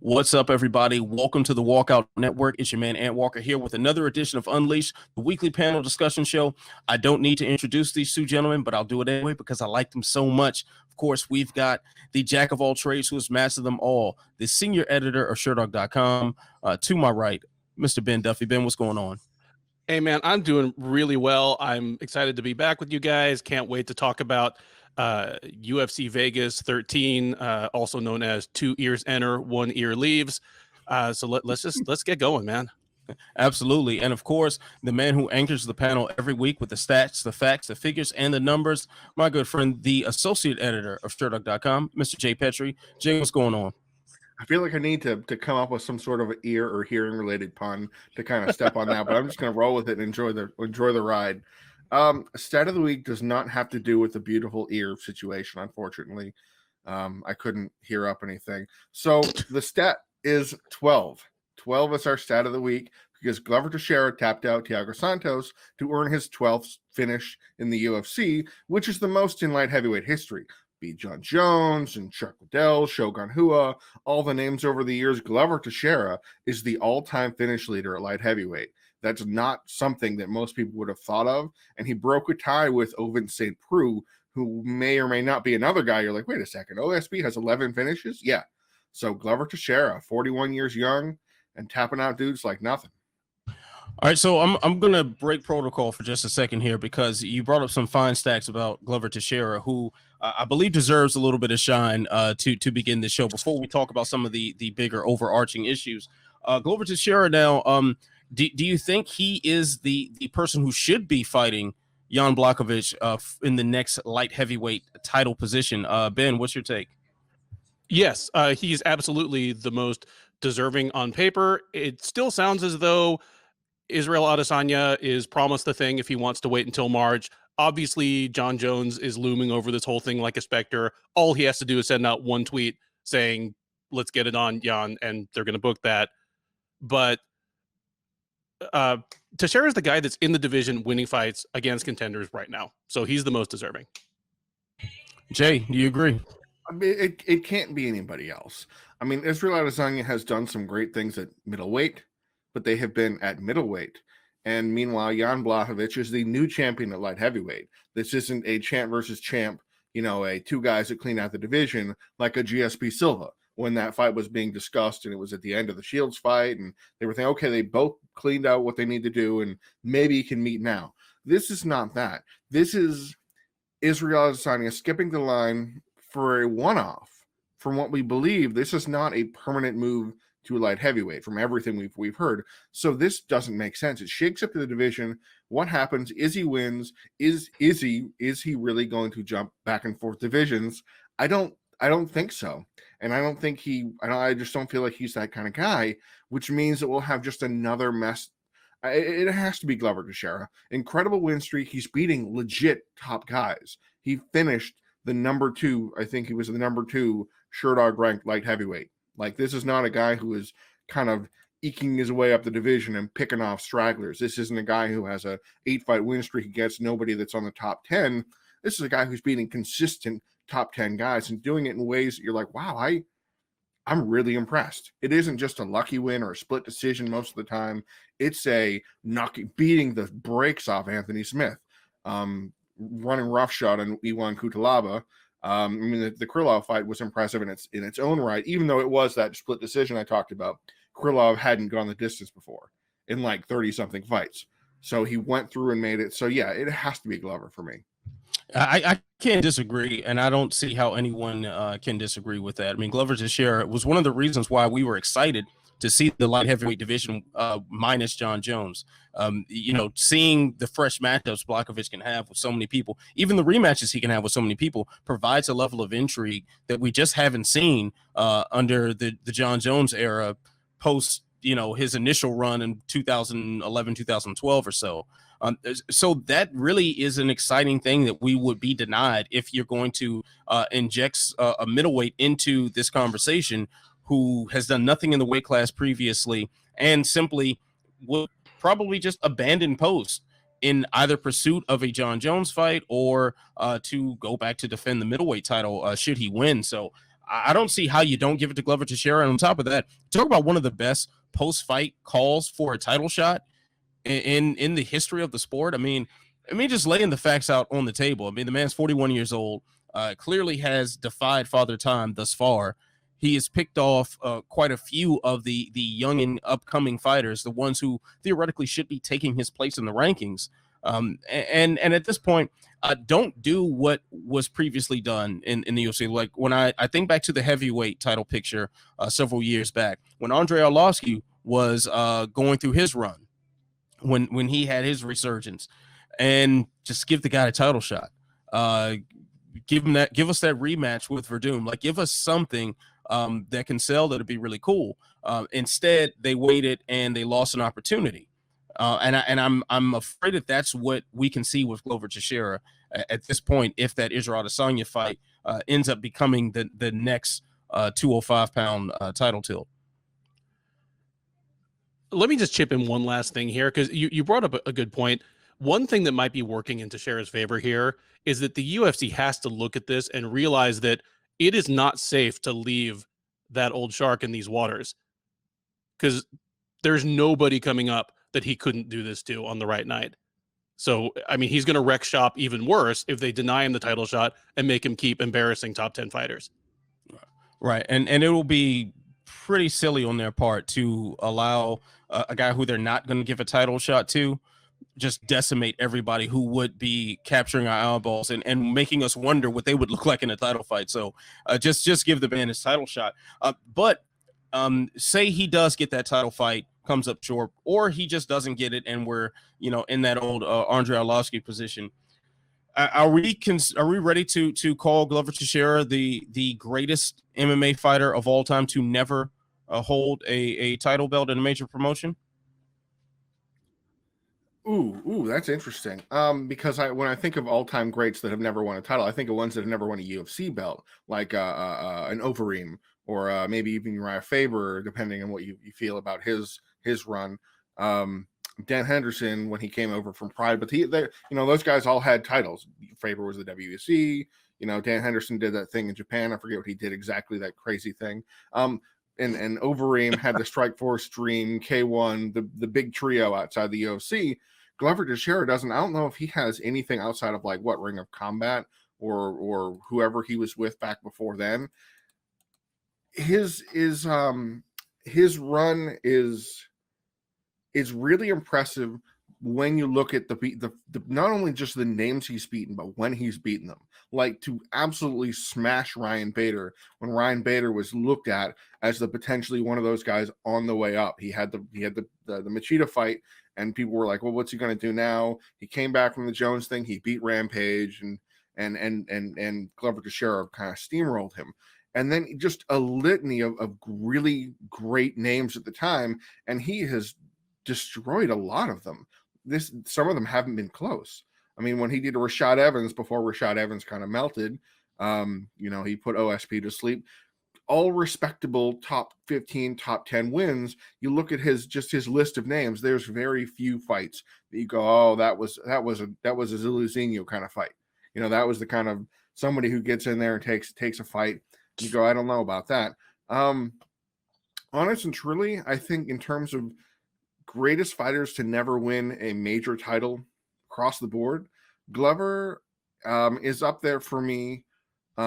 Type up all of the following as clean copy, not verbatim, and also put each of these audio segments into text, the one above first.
What's up, everybody? Welcome to the Walkout Network. It's your man, Ant Walker, here with another edition of Unleashed, the weekly panel discussion show. I don't need to introduce these two gentlemen, but I'll do it anyway because I like them so much. Of course, we've got the jack of all trades who has mastered them all, the senior editor of SureDog.com. To my right, Mr. Ben Duffy. Ben, what's going on? Hey, man, I'm doing really well. I'm excited to be back with you guys. Can't wait to talk about UFC Vegas 13, also known as 2 ears enter, 1 ear leaves. So let's get going, man. Absolutely. And of course, the man who anchors the panel every week with the stats, the facts, the figures, and the numbers, my good friend, the associate editor of SureDog.com, Mr. Jay Petrie. Jay, what's going on? I feel like I need to come up with some sort of ear or hearing related pun to kind of step on that, but I'm just going to roll with it and enjoy the ride. Stat of the week does not have to do with the beautiful ear situation, unfortunately. I couldn't hear up anything. So the stat is 12. 12 is our stat of the week because Glover Teixeira tapped out Thiago Santos to earn his 12th finish in the UFC, which is the most in light heavyweight history. Beat John Jones and Chuck Liddell, Shogun Rua, all the names over the years. Glover Teixeira is the all-time finish leader at light heavyweight. That's not something that most people would have thought of. And he broke a tie with Ovince St. Preux, who may or may not be another guy. You're like, wait a second, OSP has 11 finishes? Yeah. So Glover Teixeira, 41 years young, and tapping out dudes like nothing. All right, so I'm going to break protocol for just a second here because you brought up some fine stats about Glover Teixeira, who I believe deserves a little bit of shine to begin the show before we talk about some of the bigger overarching issues. Glover Teixeira now, do you think he is the person who should be fighting Jan Blachowicz in the next light heavyweight title position? Ben, what's your take? Yes, he's absolutely the most deserving on paper. It still sounds as though Israel Adesanya is promised the thing if he wants to wait until March. Obviously, John Jones is looming over this whole thing like a specter. All he has to do is send out one tweet saying, let's get it on, Jan, and they're going to book that. But Teixeira is the guy that's in the division winning fights against contenders right now. So he's the most deserving. Jay, do you agree? I mean, it can't be anybody else. I mean, Israel Adesanya has done some great things at middleweight, but they have been at middleweight. And meanwhile, Jan Blachowicz is the new champion at light heavyweight. This isn't a champ versus champ, a two guys that clean out the division like a GSP Silva. When that fight was being discussed and it was at the end of the Shields fight and they were thinking, okay, they both cleaned out what they need to do and maybe you can meet now. This is not that. This is Israel Adesanya skipping the line for a one-off. From what we believe, this is not a permanent move to light heavyweight from everything we've heard. So this doesn't make sense. It shakes up the division. What happens? Izzy wins. Is he really going to jump back and forth divisions? I don't think so. And I just don't feel like he's that kind of guy, which means that we'll have just another mess. It has to be Glover Teixeira. Incredible win streak. He's beating legit top guys. He finished the number 2. I think he was the number 2 SureDog ranked light heavyweight. Like, this is not a guy who is kind of eking his way up the division and picking off stragglers. This isn't a guy who has a 8-fight win streak against nobody that's on the top 10. This is a guy who's beating consistent top 10 guys and doing it in ways that you're like, wow, I'm really impressed. It isn't just a lucky win or a split decision most of the time. It's a beating the brakes off Anthony Smith, running roughshod on Iwan Kutalaba. I mean, the Krylov fight was impressive in its own right, even though it was that split decision I talked about. Krylov hadn't gone the distance before in like 30-something fights. So he went through and made it. So, yeah, it has to be Glover for me. I can't disagree, and I don't see how anyone can disagree with that. I mean, Glover Teixeira was one of the reasons why we were excited to see the light heavyweight division minus John Jones. Seeing the fresh matchups Blachowicz can have with so many people, even the rematches he can have with so many people, provides a level of intrigue that we just haven't seen under the John Jones era post, his initial run in 2011, 2012 or so. So that really is an exciting thing that we would be denied if you're going to inject a middleweight into this conversation who has done nothing in the weight class previously and simply would probably just abandon post in either pursuit of a John Jones fight or to go back to defend the middleweight title should he win. So I don't see how you don't give it to Glover Teixeira. And on top of that, talk about one of the best post-fight calls for a title shot in the history of the sport. I mean, just laying the facts out on the table. I mean, the man's 41 years old, clearly has defied father time thus far. He has picked off quite a few of the young and upcoming fighters, the ones who theoretically should be taking his place in the rankings. And at this point, don't do what was previously done in the UFC. Like when I think back to the heavyweight title picture several years back, when Andre Arlovski was going through his run, when he had his resurgence, and just give the guy a title shot. Give us that rematch with Verdum. Like, give us something that can sell that'd be really cool. Instead, they waited and they lost an opportunity. And I'm afraid that that's what we can see with Glover Teixeira at this point, if that Israel Adesanya fight ends up becoming the next 205-pound title tilt. Let me just chip in one last thing here, because you brought up a good point. One thing that might be working in Teixeira's favor here is that the UFC has to look at this and realize that it is not safe to leave that old shark in these waters, because there's nobody coming up that he couldn't do this to on the right night. So, I mean, he's going to wreck shop even worse if they deny him the title shot and make him keep embarrassing top 10 fighters. Right. And it will be pretty silly on their part to allow a guy who they're not going to give a title shot to just decimate everybody who would be capturing our eyeballs and making us wonder what they would look like in a title fight. So just give the man his title shot. But say he does get that title fight, comes up short, or he just doesn't get it, and we're in that old Andre Arlovski position. Are we ready to call Glover Teixeira the greatest MMA fighter of all time to never hold a title belt in a major promotion? Ooh, that's interesting. Because when I think of all-time greats that have never won a title, I think of ones that have never won a UFC belt, like an Overeem, or maybe even Uriah Faber, depending on what you feel about his run. Dan Henderson when he came over from Pride, but those guys all had titles. Faber was the WEC. Dan Henderson did that thing in Japan. I forget what he did exactly, that crazy thing. And Overeem had the Strikeforce, Dream, K1, the big trio outside the UFC. Glover Teixeira I don't know if he has anything outside of Ring of Combat or whoever he was with back before then. His run is really impressive when you look at the not only just the names he's beaten, but when he's beaten them. Like, to absolutely smash Ryan Bader when Ryan Bader was looked at as the potentially one of those guys on the way up. He had the Machida fight, and people were like, well, what's he going to do now? He came back from the Jones thing. He beat Rampage, and Glover Teixeira kind of steamrolled him. And then just a litany of really great names at the time, and he has destroyed a lot of them. Some of them haven't been close. I mean, when he did Rashad Evans before Rashad Evans kind of melted, he put OSP to sleep. All respectable top 15, top 10 wins. You look at his list of names. There's very few fights that you go, oh, that was a Zuluzinho kind of fight. That was the kind of somebody who gets in there and takes a fight. You go, I don't know about that. Honest and truly, I think in terms of greatest fighters to never win a major title across the board, Glover is up there for me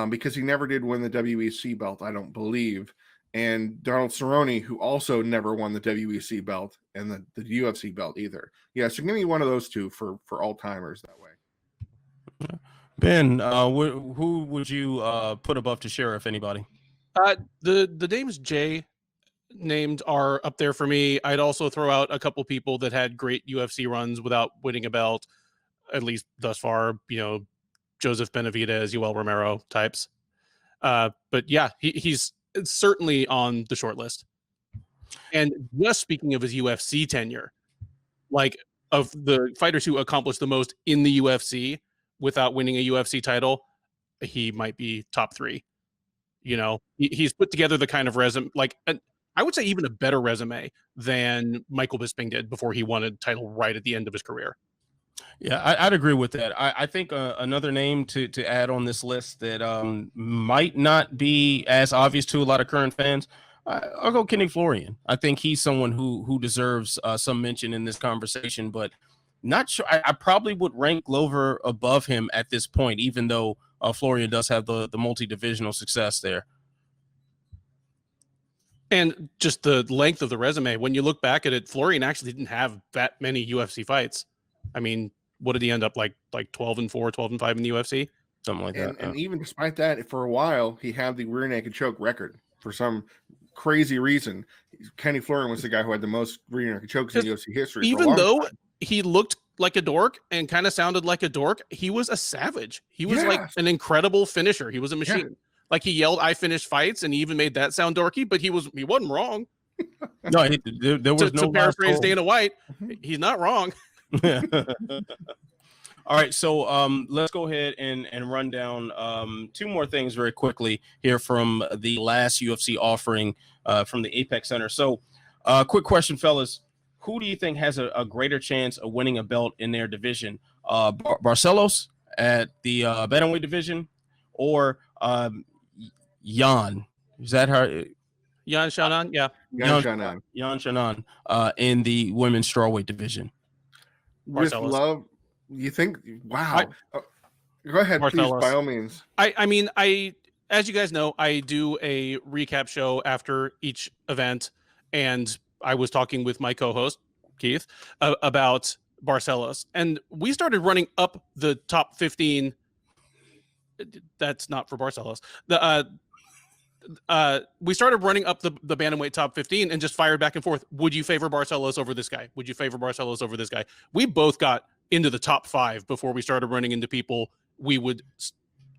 because he never did win the WEC belt, I don't believe. And Donald Cerrone, who also never won the WEC belt and the UFC belt either. Yeah, so give me one of those two for all-timers that way. Ben, who would you put above Teixeira, if anybody? The names Jay named are up there for me. I'd also throw out a couple people that had great UFC runs without winning a belt, at least thus far. Joseph Benavidez, Yoel Romero types. But yeah, he's certainly on the short list. And just speaking of his UFC tenure, of the fighters who accomplished the most in the UFC without winning a UFC title, he might be top 3. He's put together the kind of resume, I would say even a better resume than Michael Bisping did before he won a title right at the end of his career. Yeah, I'd agree with that. I think another name to add on this list that might not be as obvious to a lot of current fans. I'll go Kenny Florian. I think he's someone who deserves some mention in this conversation, but not sure. I probably would rank Glover above him at this point, even though Florian does have the multi-divisional success there. And just the length of the resume, when you look back at it, Florian actually didn't have that many UFC fights. I mean, what did he end up like 12-4, 12-5 in the UFC? Something like that. And even despite that, for a while, he had the rear naked choke record for some crazy reason. Kenny Florian was the guy who had the most rear naked chokes in UFC history. Even though he looked like a dork and kind of sounded like a dork, he was a savage. He was like an incredible finisher. He was a machine. Yeah. Like he yelled, "I finish fights," and he even made that sound dorky, but he wasn't wrong. No, there was no. To paraphrase Dana White, he's not wrong. All right, so let's go ahead and run down two more things very quickly here from the last UFC offering from the Apex Center. So, quick question, fellas: who do you think has a greater chance of winning a belt in their division? Barcelos at the bantamweight division, or Jan? Is that her? Jan Xiaonan, yeah. Jan Xiaonan in the women's strawweight division. With love, you think? Wow. Go ahead, please, by all means. I mean, as you guys know, I do a recap show after each event, and I was talking with my co-host Keith about Barcelos, and we started running up the top 15. That's not for Barcelos. We started running up the bantamweight top 15 and just fired back and forth. Would you favor Barcelos over this guy? Would you favor Barcelos over this guy? We both got into the top 5 before we started running into people we would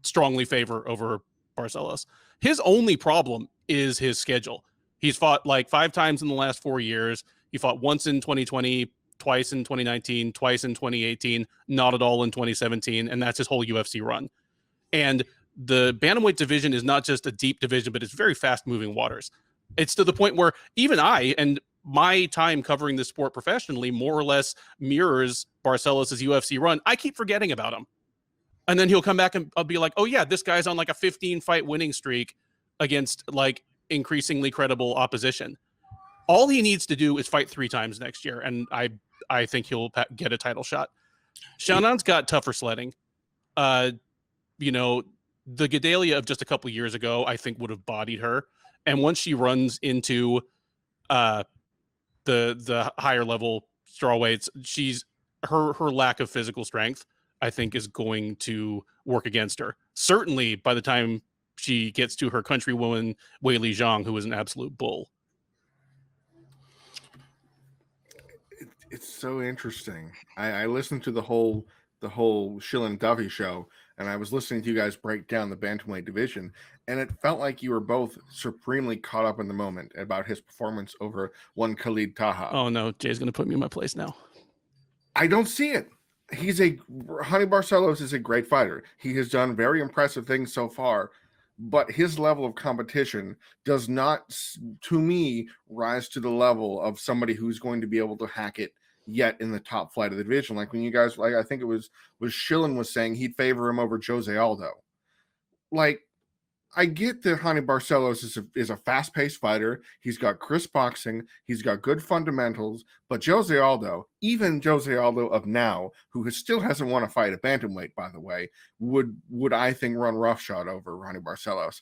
strongly favor over Barcelos. His only problem is his schedule. He's fought like 5 times in the last 4 years. He fought once in 2020, twice in 2019, twice in 2018, not at all in 2017, and that's his whole UFC run. And the bantamweight division is not just a deep division, but it's very fast-moving waters. It's to the point where even I, and my time covering the sport professionally, more or less mirrors Barcelos' UFC run. I keep forgetting about him. And then he'll come back and I'll be like, oh yeah, this guy's on like a 15-fight winning streak against like increasingly credible opposition. All he needs to do is fight 3 times next year, and I think he'll get a title shot. Xiaonan's got tougher sledding. You know, the Gedalia of just a couple years ago, I think, would have bodied her. And once she runs into the higher level strawweights, her lack of physical strength, I think, is going to work against her. Certainly by the time she gets to her countrywoman, Weili Zhang, who is an absolute bull. It's so interesting. I listened to the whole Shilin Duffy show, and I was listening to you guys break down the bantamweight division, and it felt like you were both supremely caught up in the moment about his performance over one Khalid Taha. Oh no, Jay's going to put me in my place now. I don't see it. Honey Barcelos is a great fighter. He has done very impressive things so far, but his level of competition does not, to me, rise to the level of somebody who's going to be able to hack it yet in the top flight of the division. Like when you guys, like I think it was Shilin was saying he'd favor him over Jose Aldo. Like, I get that Honey Barcelos is a fast-paced fighter. He's got crisp boxing. He's got good fundamentals. But Jose Aldo, even Jose Aldo of now, who still hasn't won a fight at bantamweight, by the way, would I think run roughshod over Honey Barcelos.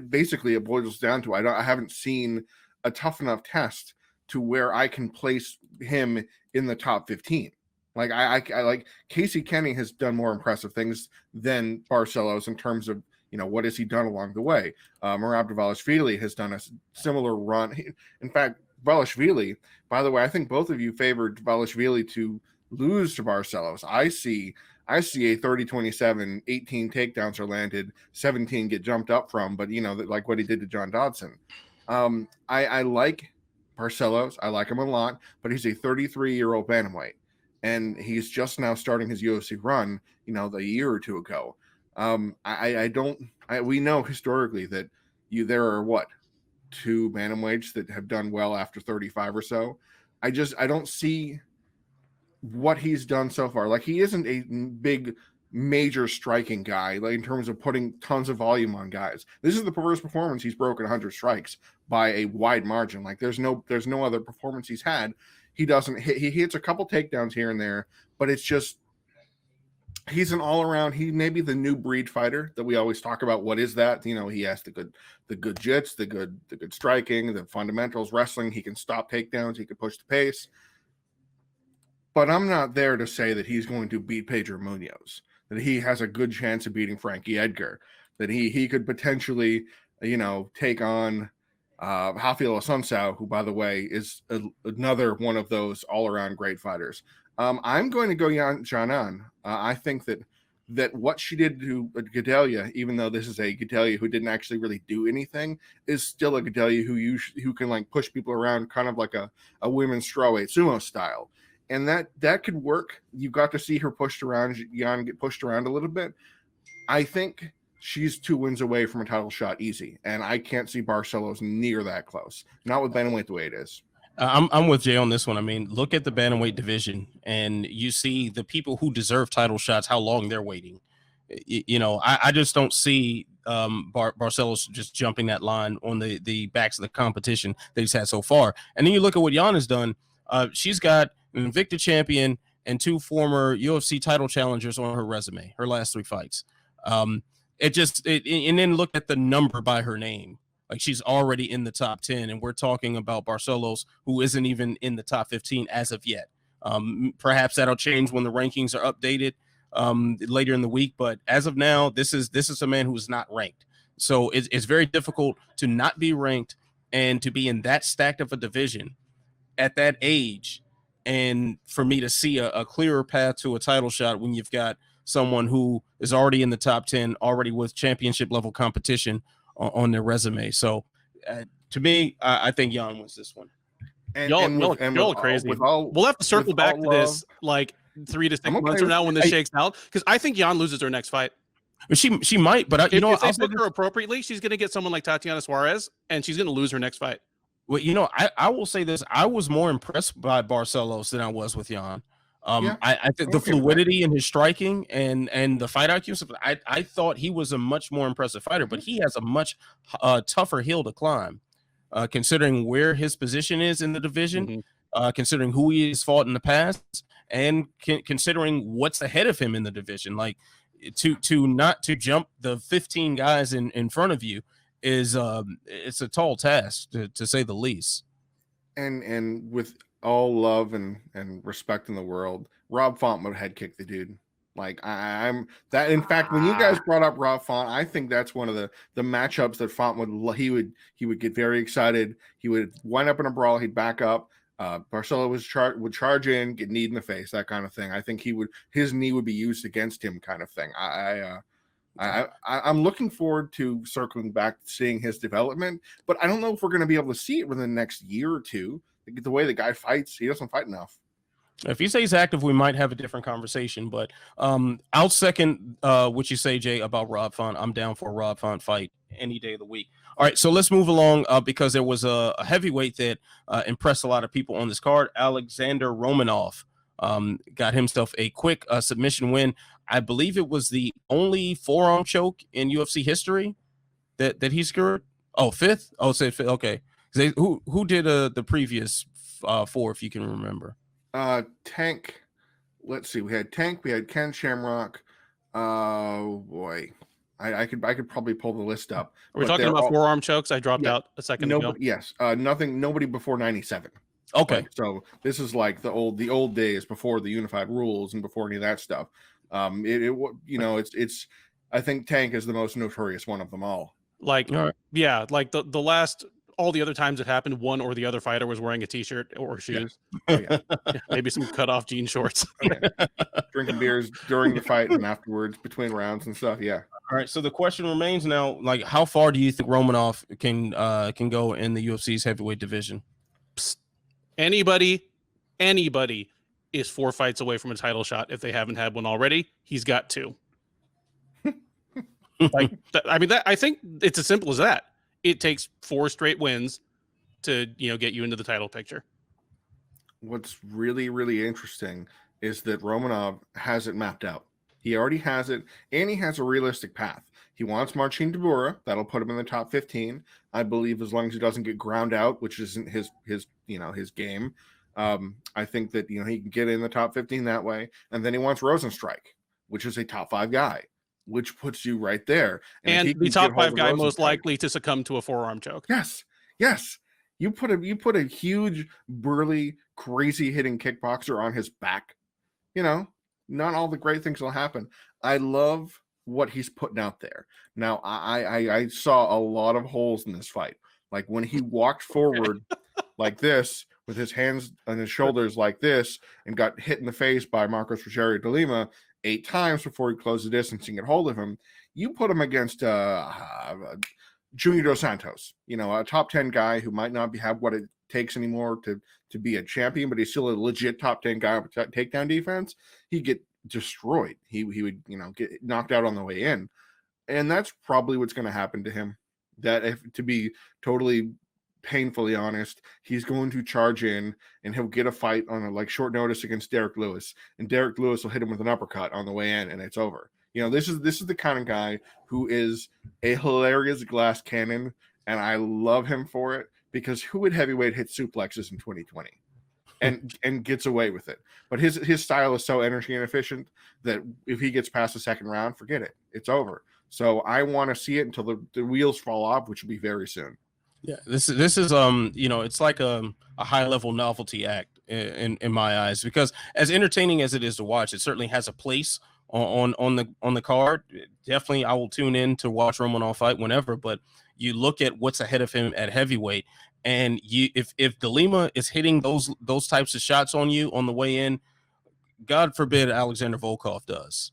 Basically it boils down to I haven't seen a tough enough test to where I can place him in the top 15. Like I like Casey Kenny has done more impressive things than Barcelos in terms of, you know, what has he done along the way. Merab Dvalishvili has done a similar run. In fact, Dvalishvili, by the way, I think both of you favored Dvalishvili to lose to Barcelos. I see a 30-27, 18 takedowns are landed, 17 get jumped up from, but you know, like what he did to John Dodson. I like Barcelos. I like him a lot, but he's a 33-year-old bantamweight. And he's just now starting his UFC run, you know, a year or two ago. We know historically that there are 2 bantamweights that have done well after 35 or so. I don't see what he's done so far. Like, he isn't a big major striking guy, like in terms of putting tons of volume on guys. This is the first performance he's broken 100 strikes by a wide margin. Like, there's no other performance he's had. He doesn't hit. He hits a couple takedowns here and there, but it's just, he's an all-around. He may be the new breed fighter that we always talk about. What is that? You know, he has the good jits, the good striking, the fundamentals, wrestling. He can stop takedowns. He can push the pace. But I'm not there to say that he's going to beat Pedro Munoz, that he has a good chance of beating Frankie Edgar, that he could potentially, you know, take on Rafael dos Anjos, who, by the way, is another one of those all-around great fighters. I'm going to go Xiaonan. I think that what she did to Gadelha, even though this is a Gadelha who didn't actually really do anything, is still a Gadelha who can like push people around, kind of like a women's strawweight sumo style. And that could work. You got to see her pushed around, Jan get pushed around a little bit. I think she's 2 wins away from a title shot easy, and I can't see Barcelos near that close. Not with bantamweight the way it is. I'm with Jay on this one. I mean, look at the bantamweight division, and you see the people who deserve title shots, how long they're waiting. You know, I just don't see Barcelos just jumping that line on the backs of the competition that he's had so far. And then you look at what Jan has done. She's got an Invicta champion and 2 former UFC title challengers on her resume, her last 3 fights. And then look at the number by her name. Like, she's already in the top 10, and we're talking about Barcelos, who isn't even in the top 15 as of yet. Perhaps that'll change when the rankings are updated later in the week, but as of now, this is a man who is not ranked. So it's very difficult to not be ranked and to be in that stacked of a division at that age, and for me to see a clearer path to a title shot when you've got someone who is already in the top 10, already with championship level competition on their resume. So to me, I think Jan wins this one. Y'all crazy. We'll have to circle back to this like 3 to 6 months from now when this shakes out, because I think Jan loses her next fight. She might, but if they book her appropriately, she's going to get someone like Tatiana Suarez, and she's going to lose her next fight. Well, you know, I will say this: I was more impressed by Barcelos than I was with Jan. I think the fluidity in his striking and the fight IQ, I thought he was a much more impressive fighter, but he has a much tougher hill to climb, considering where his position is in the division, considering who he has fought in the past, and considering what's ahead of him in the division. Like, to not to jump the 15 guys in front of you is it's a tall task, to say the least. And with all love and respect in the world, Rob Font would head kick the dude. Like, I'm that. In fact, when you guys brought up Rob Font, I think that's one of the matchups that Font he would get very excited. He would wind up in a brawl. He'd back up. Barcelos would charge in, get kneed in the face, that kind of thing. I think his knee would be used against him, kind of thing. I'm looking forward to circling back to seeing his development, but I don't know if we're going to be able to see it within the next year or two. The way the guy fights, he doesn't fight enough. If he stays active, we might have a different conversation, but I'll second what you say, Jay, about Rob Font. I'm down for a Rob Font fight any day of the week. All right, so let's move along because there was a heavyweight that impressed a lot of people on this card. Alexander Romanov got himself a quick submission win. I believe it was the only forearm choke in UFC history that he scored. Oh, 5th? Oh, say 5th. Okay. Who did the previous 4, if you can remember? Tank. Let's see. We had Tank. We had Ken Shamrock. Oh boy, I could probably pull the list up. Are we talking about forearm chokes? I dropped out a second ago. Yes. Nobody before 97. Okay. So this is like the old days before the unified rules and before any of that stuff. It's I think Tank is the most notorious one of them all. Like, yeah, like the last. All the other times it happened, one or the other fighter was wearing a t-shirt or shoes. Yeah. Maybe some cut-off jean shorts. Drinking beers during the fight and afterwards, between rounds and stuff. Yeah. All right. So the question remains now: like, how far do you think Romanov can go in the UFC's heavyweight division? Anybody is 4 fights away from a title shot if they haven't had one already. He's got 2. I think it's as simple as that. It takes 4 straight wins to get you into the title picture. What's really, really interesting is that Romanov has it mapped out. He already has it, and he has a realistic path. He wants Marcin Tybura. That'll put him in the top 15, I believe, as long as he doesn't get ground out, which isn't his game. I think that he can get in the top 15 that way. And then he wants Rosenstrike, which is a top 5 guy, which puts you right there. And the top 5 guy most likely to succumb to a forearm choke. Yes. You put a huge, burly, crazy hitting kickboxer on his back. Not all the great things will happen. I love what he's putting out there. Now, I saw a lot of holes in this fight. Like when he walked forward like this with his hands on his shoulders like this and got hit in the face by Marcos Rogério de Lima 8 times before he closed the distance and get hold of him. You put him against Junior Dos Santos, a top 10 guy who might not have what it takes anymore to be a champion, but he's still a legit top 10 guy with takedown defense. He'd get destroyed. He would, get knocked out on the way in. And that's probably what's going to happen to him. That, if to be totally painfully honest, he's going to charge in and he'll get a fight on short notice against Derek Lewis, and Derek Lewis will hit him with an uppercut on the way in, and it's over. This is the kind of guy who is a hilarious glass cannon, and I love him for it, because who would heavyweight hit suplexes in 2020 and gets away with it? But his style is so energy inefficient that if he gets past the second round, forget it. It's over. So I want to see it until the wheels fall off, which will be very soon. Yeah, this is it's like a high level novelty act in my eyes, because as entertaining as it is to watch, it certainly has a place on the card. Definitely, I will tune in to watch Romanov fight whenever. But you look at what's ahead of him at heavyweight, and if De Lima is hitting those types of shots on you on the way in, God forbid Alexander Volkov does.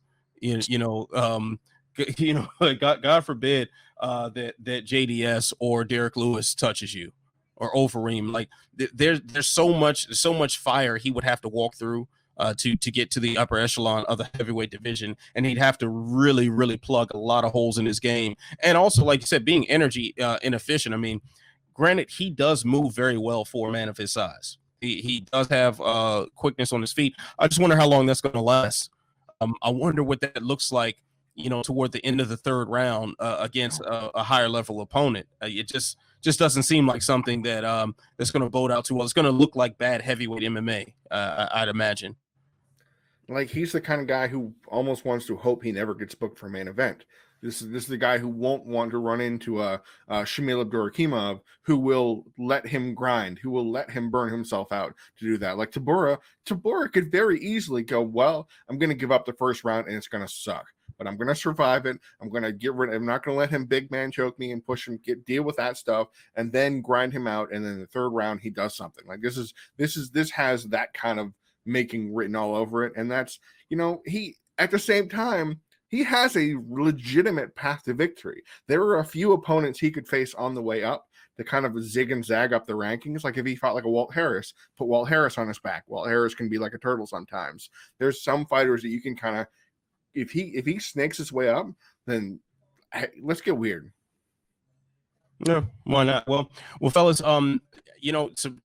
God forbid that JDS or Derek Lewis touches you, or Overeem. Like there's so much fire he would have to walk through to get to the upper echelon of the heavyweight division, and he'd have to really, really plug a lot of holes in his game. And also, like you said, being energy inefficient. I mean, granted, he does move very well for a man of his size. He does have quickness on his feet. I just wonder how long that's going to last. I wonder what that looks like, toward the end of the third round against a higher level opponent. It just doesn't seem like something that that's going to bode out too well. It's going to look like bad heavyweight MMA, I'd imagine. Like, he's the kind of guy who almost wants to hope he never gets booked for a main event. This is the guy who won't want to run into a Shamil Abdurakhimov, who will let him grind, who will let him burn himself out to do that. Like Tybura could very easily go, well, I'm going to give up the first round and it's going to suck, but I'm going to survive it. I'm going to I'm not going to let him big man choke me and push him, deal with that stuff, and then grind him out. And then the third round, he does something. Like this has that kind of making written all over it. And that's, he, at the same time, he has a legitimate path to victory. There are a few opponents he could face on the way up to kind of zig and zag up the rankings. Like if he fought like a Walt Harris, put Walt Harris on his back. Walt Harris can be like a turtle sometimes. There's some fighters that you can kind of, if he snakes his way up, then let's get weird. Yeah, why not? Well, fellas,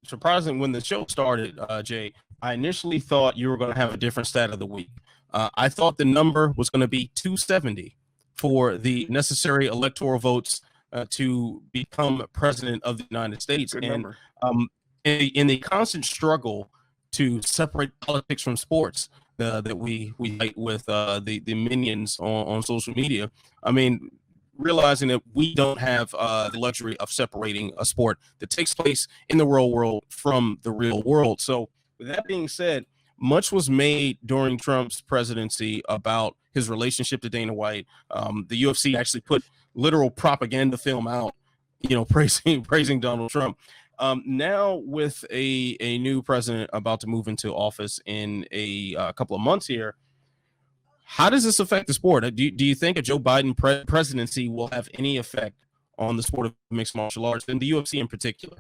surprising when the show started, Jay, I initially thought you were going to have a different stat of the week. I thought the number was going to be 270 for the necessary electoral votes to become president of the United States. Good and number. In the constant struggle to separate politics from sports that we fight with the minions on social media, I mean, realizing that we don't have the luxury of separating a sport that takes place in the real world from the real world. So with that being said, much was made during Trump's presidency about his relationship to Dana White. The UFC actually put literal propaganda film out, praising Donald Trump. Now with a new president about to move into office in a couple of months here, how does this affect the sport? Do you think a Joe Biden presidency will have any effect on the sport of mixed martial arts, and the UFC in particular?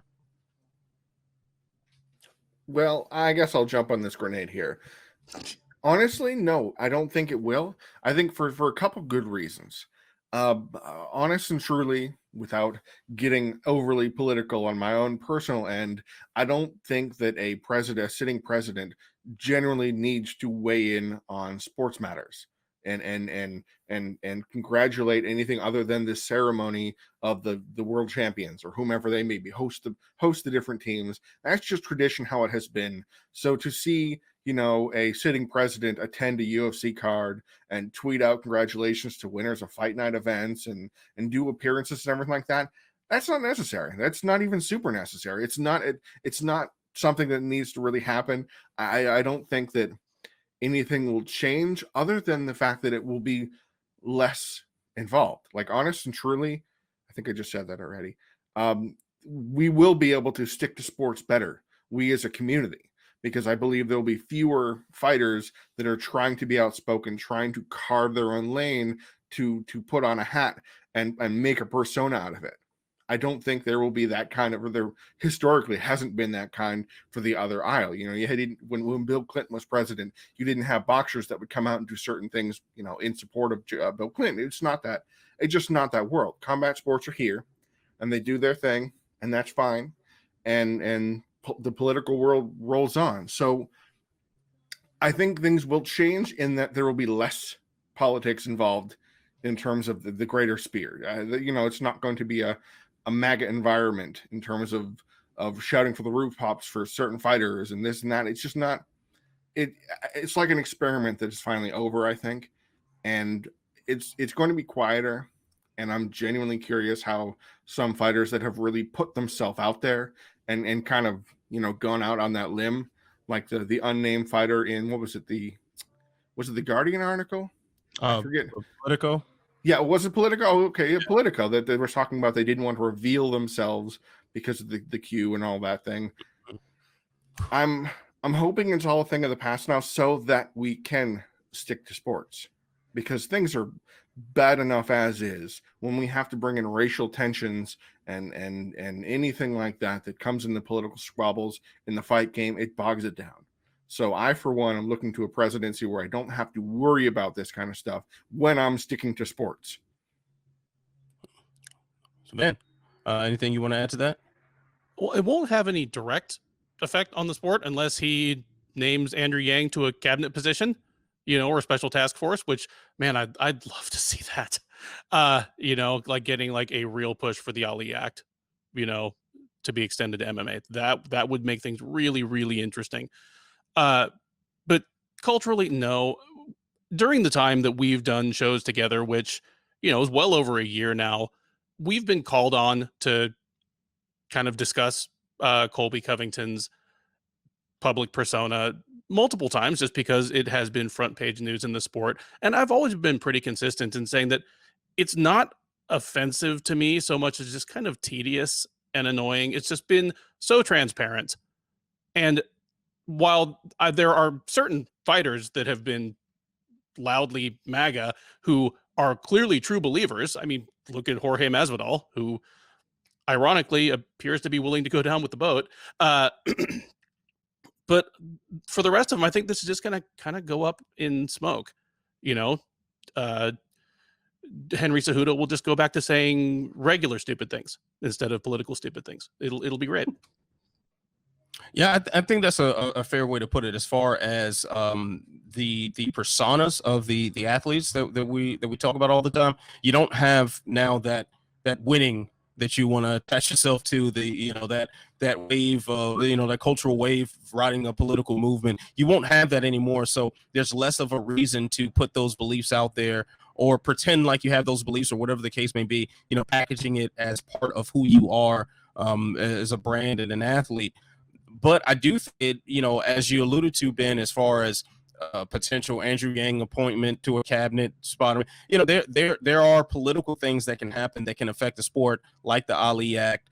Well, I guess I'll jump on this grenade here. Honestly, no, I don't think it will. I think for a couple good reasons. Honest and truly, without getting overly political on my own personal end, I don't think that a sitting president, generally needs to weigh in on sports matters and congratulate anything other than the ceremony of the world champions or whomever they may be, host the different teams. That's just tradition, how it has been. So to see, a sitting president attend a UFC card and tweet out congratulations to winners of fight night events and do appearances and everything like that, that's not necessary. That's not even super necessary. It's not something that needs to really happen. I don't think that anything will change other than the fact that it will be less involved. Like, honest and truly, I think I just said that already. We will be able to stick to sports better, we as a community, because I believe there'll be fewer fighters that are trying to be outspoken, trying to carve their own lane to put on a hat and make a persona out of it. I don't think there will be that kind of, or there historically hasn't been that kind for the other aisle. You had, when Bill Clinton was president, you didn't have boxers that would come out and do certain things, in support of Bill Clinton. It's just not that world. Combat sports are here and they do their thing, and that's fine. And the political world rolls on. So I think things will change in that there will be less politics involved in terms of the greater sphere. It's not going to be a MAGA environment in terms of shouting for the rooftops for certain fighters and this and that. It's just not. It's like an experiment that is finally over, I think, and it's going to be quieter. And I'm genuinely curious how some fighters that have really put themselves out there and kind of gone out on that limb, like the unnamed fighter in, what was it, the Guardian article? I forget. Politico. Yeah, was it Politico? Oh, okay, yeah, Politico, that they were talking about they didn't want to reveal themselves because of the queue and all that thing. I'm hoping it's all a thing of the past now so that we can stick to sports, because things are bad enough as is. When we have to bring in racial tensions and anything like that comes in the political squabbles in the fight game, it bogs it down. So I, for one, am looking to a presidency where I don't have to worry about this kind of stuff when I'm sticking to sports. So, man, anything you want to add to that? Well, it won't have any direct effect on the sport unless he names Andrew Yang to a cabinet position, or a special task force, which, man, I'd love to see that. Like getting like a real push for the Ali Act, to be extended to MMA. That would make things really, really interesting. But culturally, no. During the time that we've done shows together, which, is well over a year now, we've been called on to kind of discuss Colby Covington's public persona multiple times, just because it has been front page news in the sport. And I've always been pretty consistent in saying that it's not offensive to me so much as just kind of tedious and annoying. It's just been so transparent. And while there are certain fighters that have been loudly MAGA who are clearly true believers, I mean, look at Jorge Masvidal, who ironically appears to be willing to go down with the boat. But for the rest of them, I think this is just going to kind of go up in smoke. Henry Cejudo will just go back to saying regular stupid things instead of political stupid things. It'll be great. Yeah, I think that's a fair way to put it. As far as the personas of the athletes that we talk about all the time, you don't have now that winning that you want to attach yourself to, that wave of that cultural wave riding a political movement. You won't have that anymore. So there's less of a reason to put those beliefs out there or pretend like you have those beliefs or whatever the case may be. Packaging it as part of who you are as a brand and an athlete. But I do think, as you alluded to, Ben, as far as potential Andrew Yang appointment to a cabinet spot, there are political things that can happen that can affect the sport, like the Ali Act.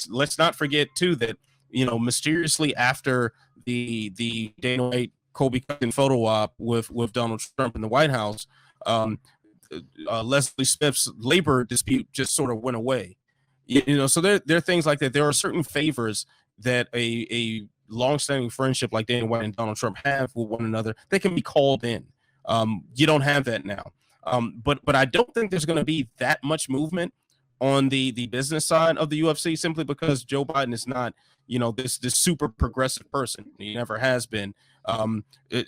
Let's not forget too that mysteriously after the Dana White Colby Covington photo op with Donald Trump in the White House, Leslie Smith's labor dispute just sort of went away. So there are things like that. There are certain favors that a long-standing friendship like Dana White and Donald Trump have with one another that can be called in. You don't have that now. But I don't think there's going to be that much movement on the business side of the UFC, simply because Joe Biden is not, this super progressive person. He never has been.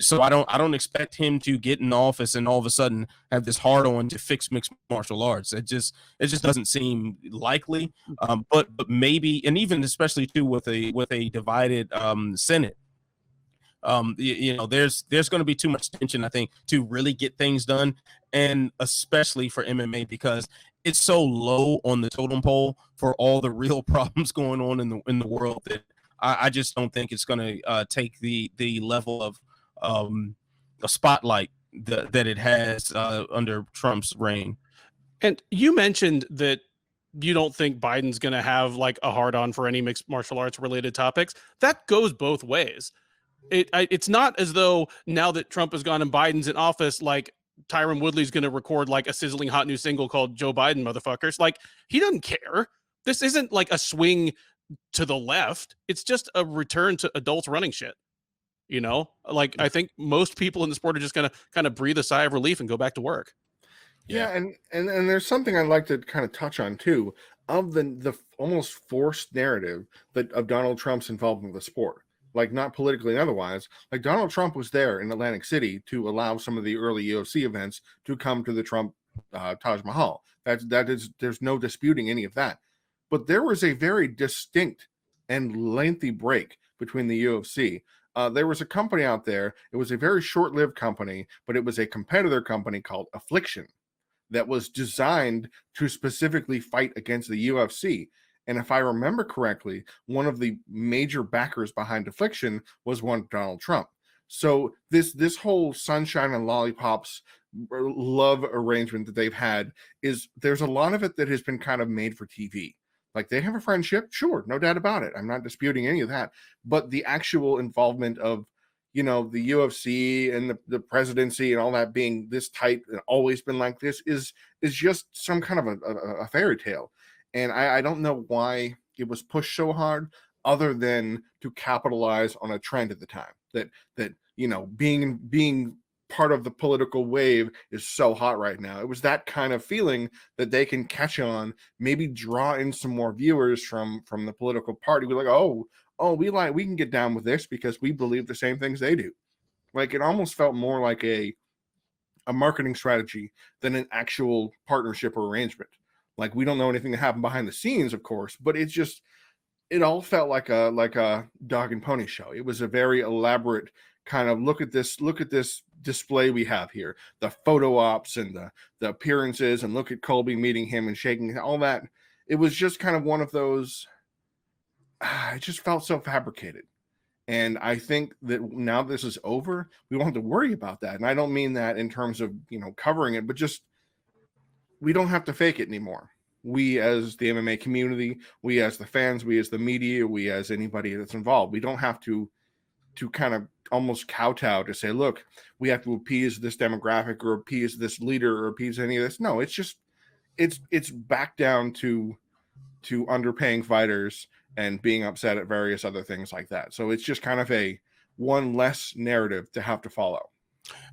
So I don't expect him to get in office and all of a sudden have this hard on to fix mixed martial arts. It just doesn't seem likely. But maybe, and even especially too with a divided Senate. There's going to be too much tension, I think, to really get things done, and especially for MMA, because it's so low on the totem pole for all the real problems going on in the world, that I just don't think it's going to take the level of a spotlight that it has under Trump's reign. And you mentioned that you don't think Biden's going to have like a hard on for any mixed martial arts related topics. That goes both ways. It's not as though now that Trump has gone and Biden's in office, like Tyron Woodley's going to record like a sizzling hot new single called Joe Biden Motherfuckers. Like, he doesn't care. This isn't like a swing to the left. It's just a return to adults running shit. Like, I think most people in the sport are just going to kind of breathe a sigh of relief and go back to work. Yeah. And there's something I'd like to kind of touch on too, of the almost forced narrative of Donald Trump's involvement with the sport. Like, not politically and otherwise. Like, Donald Trump was there in Atlantic City to allow some of the early UFC events to come to the Trump Taj Mahal. There's no disputing any of that. But there was a very distinct and lengthy break between the UFC. There was a company out there. It was a very short-lived company, but it was a competitor company called Affliction that was designed to specifically fight against the UFC. And if I remember correctly, one of the major backers behind Affliction was one Donald Trump. So this whole sunshine and lollipops love arrangement that they've had there's a lot of it that has been kind of made for TV. Like, they have a friendship, sure, no doubt about it. I'm not disputing any of that. But the actual involvement of, the UFC and the presidency and all that being this tight and always been like this is just some kind of a fairy tale. And I don't know why it was pushed so hard, other than to capitalize on a trend at the time that being part of the political wave is so hot right now. It was that kind of feeling that they can catch on, maybe draw in some more viewers from the political party. We're like, we can get down with this because we believe the same things they do. Like, it almost felt more like a marketing strategy than an actual partnership or arrangement. Like, we don't know anything that happened behind the scenes, of course, but it all felt like a dog and pony show. It was a very elaborate kind of look at this display we have here, the photo ops and the appearances, and look at Colby meeting him and shaking, all that. It was just kind of one of those, it just felt so fabricated. And I think that now this is over, we won't have to worry about that. And I don't mean that in terms of, covering it, but just, we don't have to fake it anymore. We as the MMA community, we as the fans, we as the media, we as anybody that's involved, we don't have to kind of almost kowtow to say, look, we have to appease this demographic or appease this leader or appease any of this. No, it's just, it's back down to underpaying fighters and being upset at various other things like that. So it's just kind of a one less narrative to have to follow.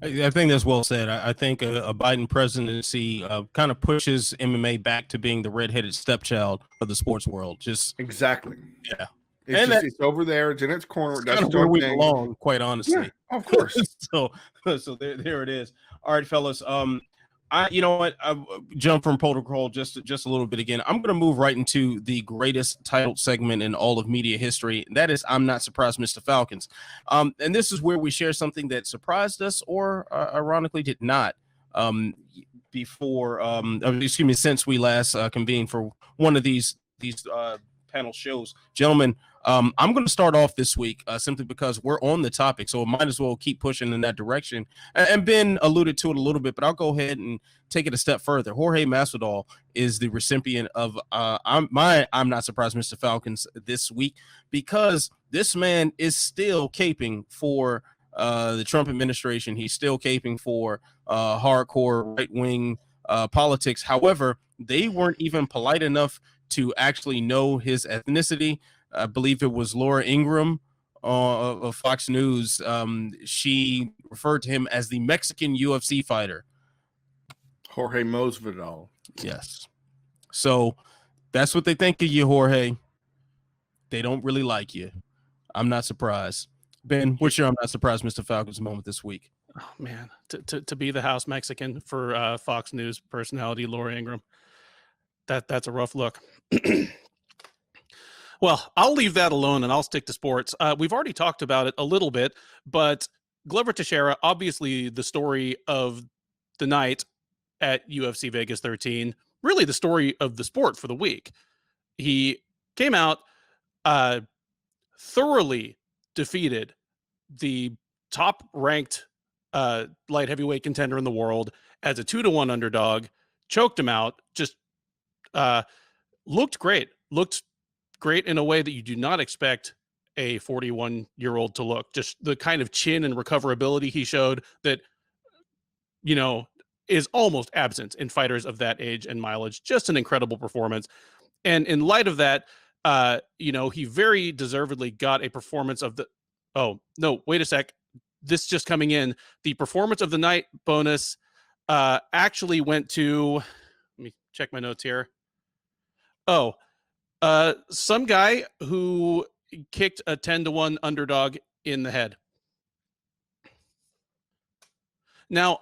I think that's well said. I think a Biden presidency kind of pushes MMA back to being the redheaded stepchild of the sports world. Just exactly. Yeah. It's over there. It's in its corner. That's kind of where we belong, quite honestly. Yeah, of course. so there it is. All right, fellas. I jump from protocol just a little bit again. I'm going to move right into the greatest title segment in all of media history. That is, I'm Not Surprised, Mr. Falcons. And this is where we share something that surprised us or ironically did not since we last convened for one of these panel shows. Gentlemen, I'm going to start off this week simply because we're on the topic, so I might as well keep pushing in that direction. And Ben alluded to it a little bit, but I'll go ahead and take it a step further. Jorge Masvidal is the recipient of I'm Not Surprised, Mr. Falcons this week, because this man is still caping for the Trump administration. He's still caping for hardcore right-wing politics. However, they weren't even polite enough to actually know his ethnicity. I believe it was Laura Ingraham of Fox News. She referred to him as the Mexican UFC fighter. Jorge Masvidal. Yes. So that's what they think of you, Jorge. They don't really like you. I'm not surprised. Ben, what's your I'm not surprised Mr. Falcons moment this week? Oh man, to be the house Mexican for Fox News personality Laura Ingraham. That's a rough look. Well, I'll leave that alone and I'll stick to sports. We've already talked about it a little bit, but Glover Teixeira, obviously the story of the night at UFC Vegas 13, really the story of the sport for the week. He came out, thoroughly defeated the top-ranked light heavyweight contender in the world as a 2-1 underdog, choked him out, just looked great in a way that you do not expect a 41-year-old to look. Just the kind of chin and recoverability he showed that, you know, is almost absent in fighters of that age and mileage. Just an incredible performance. And in light of that, you know, he very deservedly got a performance of the, oh, no, wait a sec. This just coming in. The performance of the night bonus actually went to, let me check my notes here. Oh, some guy who kicked a 10-1 underdog in the head. Now,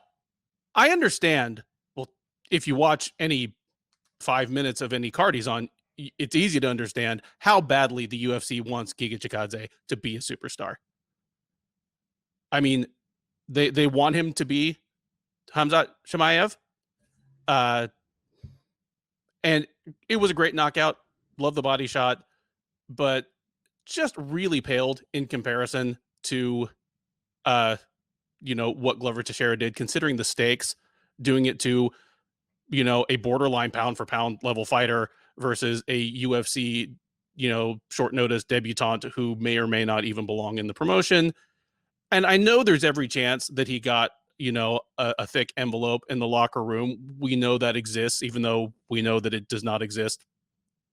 I understand, well, if you watch any 5 minutes of any card he's on, it's easy to understand how badly the UFC wants Giga Chikadze to be a superstar. I mean, they want him to be Khamzat Chimaev. And it was a great knockout. Love the body shot, but just really paled in comparison to, you know, what Glover Teixeira did, considering the stakes, doing it to, you know, a borderline pound for pound level fighter versus a UFC, you know, short notice debutante who may or may not even belong in the promotion. And I know there's every chance that he got, you know, a thick envelope in the locker room. We know that exists, even though we know that it does not exist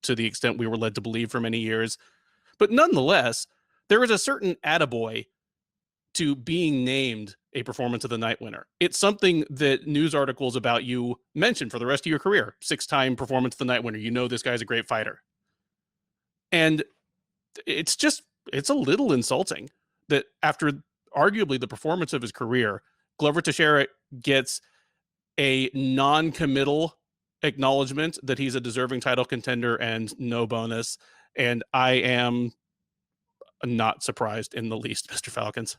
to the extent we were led to believe for many years. But nonetheless, there is a certain attaboy to being named a performance of the night winner. It's something that news articles about you mention for the rest of your career. 6-time performance of the night winner. You know this guy's a great fighter. And it's a little insulting that after arguably the performance of his career, Glover Teixeira gets a non-committal acknowledgement that he's a deserving title contender and no bonus. And I am not surprised in the least, Mr. Falcons.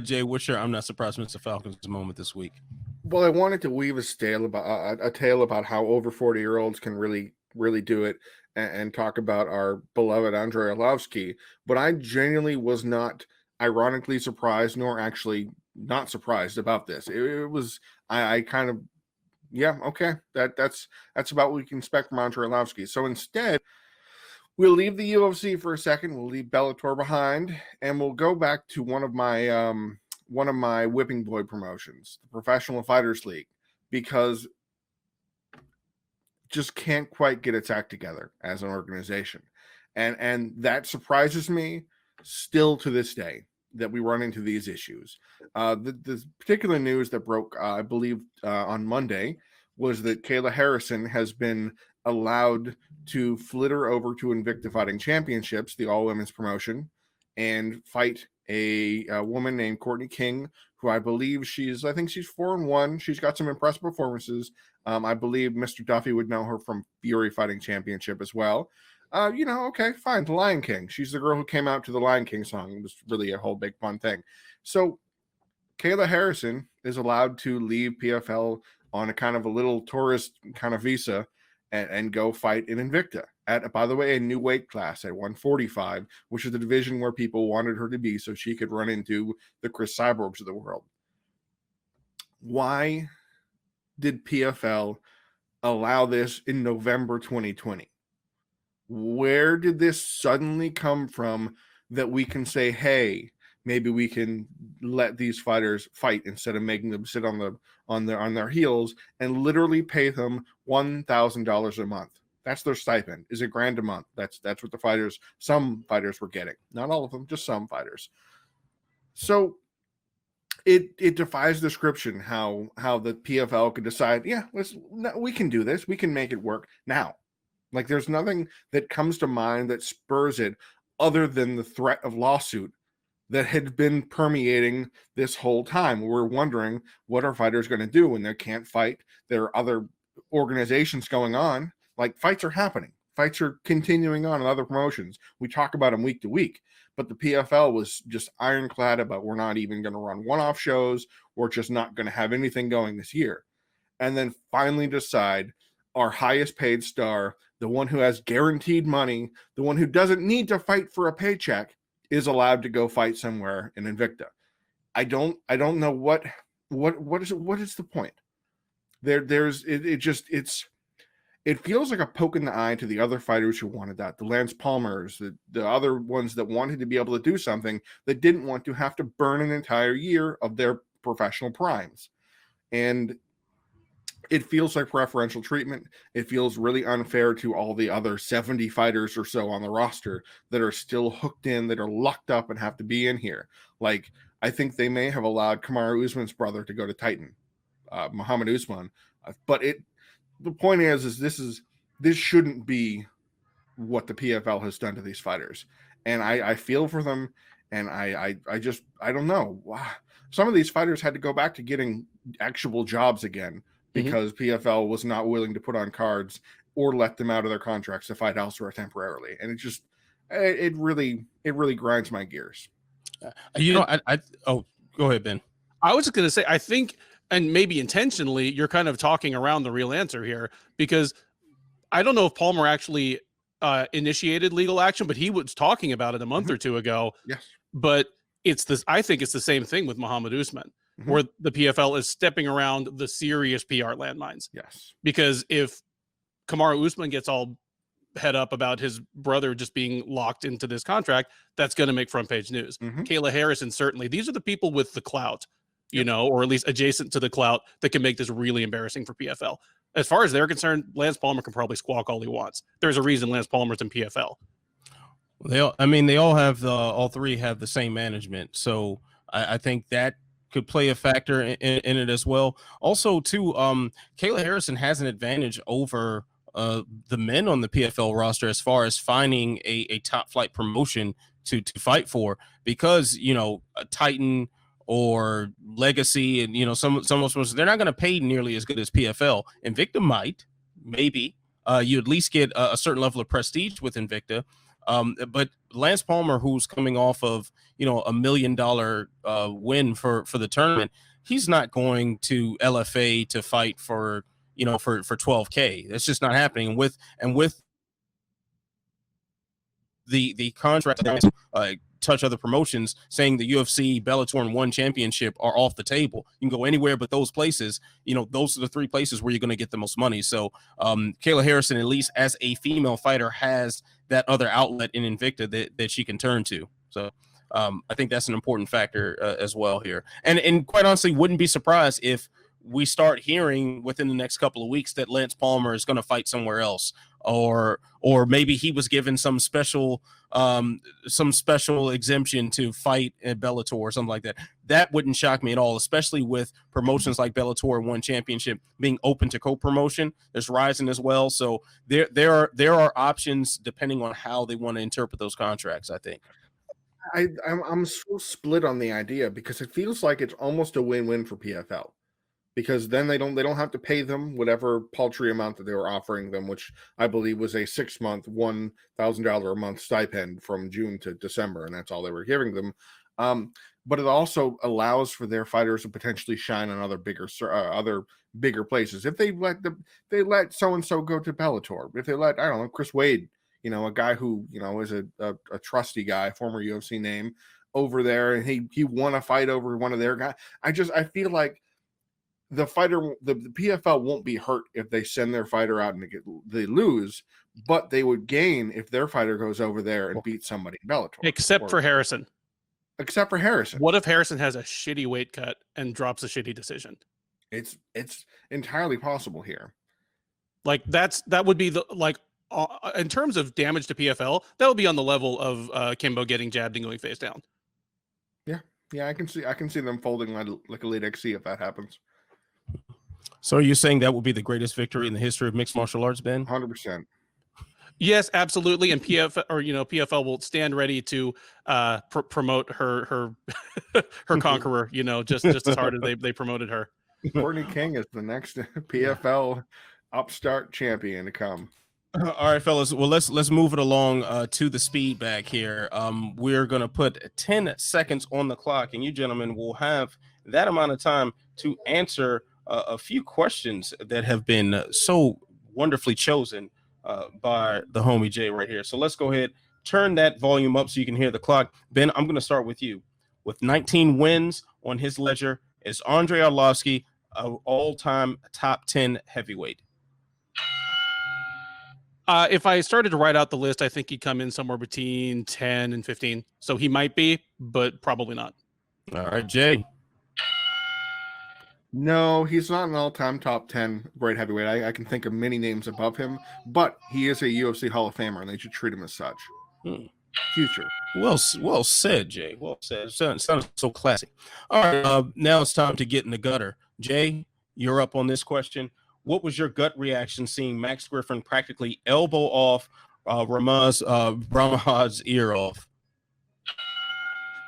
Jay, what's your I'm not surprised Mr. Falcons moment this week? Well, I wanted to weave a tale about how over 40-year-olds can really do it and talk about our beloved Andrei Arlovski, but I genuinely was not ironically surprised nor actually not surprised about this. It was I kind of, yeah, okay, that's about what we can expect from Andrei Arlovski. So instead, we'll leave the UFC for a second. We'll leave Bellator behind, and we'll go back to one of my whipping boy promotions, the Professional Fighters League, because just can't quite get its act together as an organization, and that surprises me still to this day that we run into these issues. The particular news that broke, I believe, on Monday was that Kayla Harrison has been allowed to flitter over to Invicta Fighting Championships, the all-women's promotion, and fight a woman named Courtney King, who I believe she's 4-1. She's got some impressive performances. I believe Mr. Duffy would know her from Fury Fighting Championship as well. You know, okay, fine. The Lion King. She's the girl who came out to the Lion King song. It was really a whole big fun thing. So Kayla Harrison is allowed to leave PFL on a kind of a little tourist kind of visa and go fight in Invicta at, by the way, a new weight class at 145, which is the division where people wanted her to be so she could run into the Chris Cyborgs of the world. Why did PFL allow this in November 2020? Where did this suddenly come from that we can say, hey, maybe we can let these fighters fight instead of making them sit on their heels and literally pay them $1,000 a month? That's their stipend, is $1,000 a month. That's what some fighters were getting. Not all of them, just some fighters. So it defies description how the PFL could decide, yeah, we can do this, we can make it work now. Like, there's nothing that comes to mind that spurs it other than the threat of lawsuit that had been permeating this whole time. We're wondering what our fighters going to do when they can't fight. There are other organizations going on. Like, fights are happening. Fights are continuing on in other promotions. We talk about them week to week, but the PFL was just ironclad about, we're not even going to run one-off shows. We're just not going to have anything going this year. And then finally decide our highest paid star, the one who has guaranteed money, the one who doesn't need to fight for a paycheck, is allowed to go fight somewhere in Invicta. I don't know what is the point. It feels like a poke in the eye to the other fighters who wanted that. The Lance Palmers, the other ones that wanted to be able to do something, that didn't want to have to burn an entire year of their professional primes. And it feels like preferential treatment. It feels really unfair to all the other 70 fighters or so on the roster that are still hooked in, that are locked up and have to be in here. Like, I think they may have allowed Kamaru Usman's brother to go to Titan, Muhammad Usman. But the point is this shouldn't be what the PFL has done to these fighters. And I feel for them. And I don't know. Some of these fighters had to go back to getting actual jobs again, because PFL was not willing to put on cards or let them out of their contracts to fight elsewhere temporarily. And it really grinds my gears. Go ahead, Ben. I was just going to say, I think, and maybe intentionally, you're kind of talking around the real answer here, because I don't know if Palmer actually initiated legal action, but he was talking about it a month or two ago. Yes. But I think it's the same thing with Muhammad Usman, where the PFL is stepping around the serious PR landmines. Yes. Because if Kamaru Usman gets all head up about his brother just being locked into this contract, that's going to make front page news. Kayla Harrison, certainly. These are the people with the clout, or at least adjacent to the clout, that can make this really embarrassing for PFL. As far as they're concerned, Lance Palmer can probably squawk all he wants. There's a reason Lance Palmer's in PFL. All three have the same management. So I think that could play a factor in it as well. Also, too, Kayla Harrison has an advantage over the men on the PFL roster as far as finding a top flight promotion to fight for, because, a Titan or Legacy and, some of those, they're not going to pay nearly as good as PFL. Invicta maybe. You at least get a certain level of prestige with Invicta. But Lance Palmer, who's coming off of, $1 million win for the tournament, he's not going to LFA to fight for 12K. That's just not happening. And with the contract, touch other promotions, saying the UFC, Bellator, and ONE Championship are off the table. You can go anywhere but those places. Those are the three places where you're going to get the most money. So Kayla Harrison, at least as a female fighter, has that other outlet in Invicta that she can turn to. So I think that's an important factor as well here. And quite honestly, wouldn't be surprised if we start hearing within the next couple of weeks that Lance Palmer is going to fight somewhere else, or maybe he was given some special exemption to fight at Bellator or something like that. That wouldn't shock me at all, especially with promotions like Bellator and ONE Championship being open to co-promotion. There's Ryzen as well. So there are options depending on how they want to interpret those contracts, I think. I'm so split on the idea, because it feels like it's almost a win-win for PFL. Because then they don't have to pay them whatever paltry amount that they were offering them, which I believe was a 6-month, $1,000 a month stipend from June to December, and that's all they were giving them. But it also allows for their fighters to potentially shine on other bigger places. If they let so and so go to Bellator, if they let, I don't know, Chris Wade, a guy who is a trusty guy, former UFC name, over there, and he won a fight over one of their guys. I feel like the PFL won't be hurt if they send their fighter out and they lose, but they would gain if their fighter goes over there and beats somebody in Bellator. Except for Harrison. What if Harrison has a shitty weight cut and drops a shitty decision? It's entirely possible here. Like that would be in terms of damage to PFL, that would be on the level of Kimbo getting jabbed and going face down. Yeah, I can see them folding like Elite XC if that happens. So are you saying that will be the greatest victory in the history of mixed martial arts, Ben? 100%. Yes, absolutely. And PFL will stand ready to promote her her conqueror, just as hard as they promoted her. Courtney King is the next PFL upstart champion to come. All right, fellas. Well, let's move it along to the speed bag here. We're gonna put 10 seconds on the clock, and you gentlemen will have that amount of time to answer a few questions that have been so wonderfully chosen by the homie Jay right here. So let's go ahead, turn that volume up so you can hear the clock. Ben, I'm going to start with you. With 19 wins on his ledger, is Andre Arlovski an all-time top 10 heavyweight? If I started to write out the list, I think he'd come in somewhere between 10 and 15. So he might be, but probably not. All right, Jay. No, he's not an all-time top 10 great heavyweight. I can think of many names above him, but he is a UFC Hall of Famer, and they should treat him as such. Future. Well said, Jay. Well said. Sounds so classy. All right, now it's time to get in the gutter. Jay, you're up on this question. What was your gut reaction seeing Max Griffin practically elbow off Ramiz Brahimaj's ear off?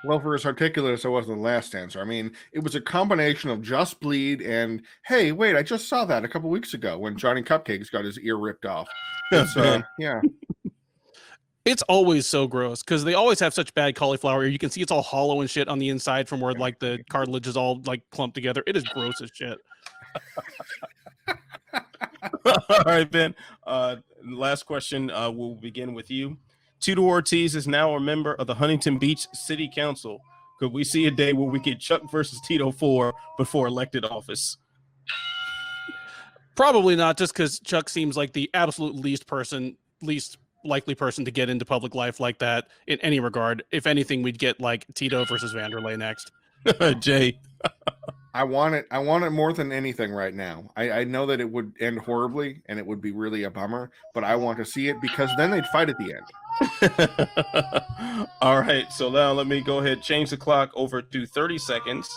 Well, for as articulate as I was in the last answer, I mean, it was a combination of just bleed and, hey, wait, I just saw that a couple weeks ago when Johnny Cupcakes got his ear ripped off. Yeah. It's always so gross because they always have such bad cauliflower ear. You can see it's all hollow and shit on the inside from where like the cartilage is all like clumped together. It is gross as shit. All right, Ben. Last question. We'll begin with you. Tito Ortiz is now a member of the Huntington Beach City Council. Could we see a day where we get Chuck versus Tito 4 before elected office? Probably not, just because Chuck seems like the absolute least likely person to get into public life like that in any regard. If anything, we'd get like Tito versus Vanderlei next. Jay. I want it more than anything right now. I know that it would end horribly and it would be really a bummer, but I want to see it because then they'd fight at the end. All right, so now let me go ahead, change the clock over to 30 seconds,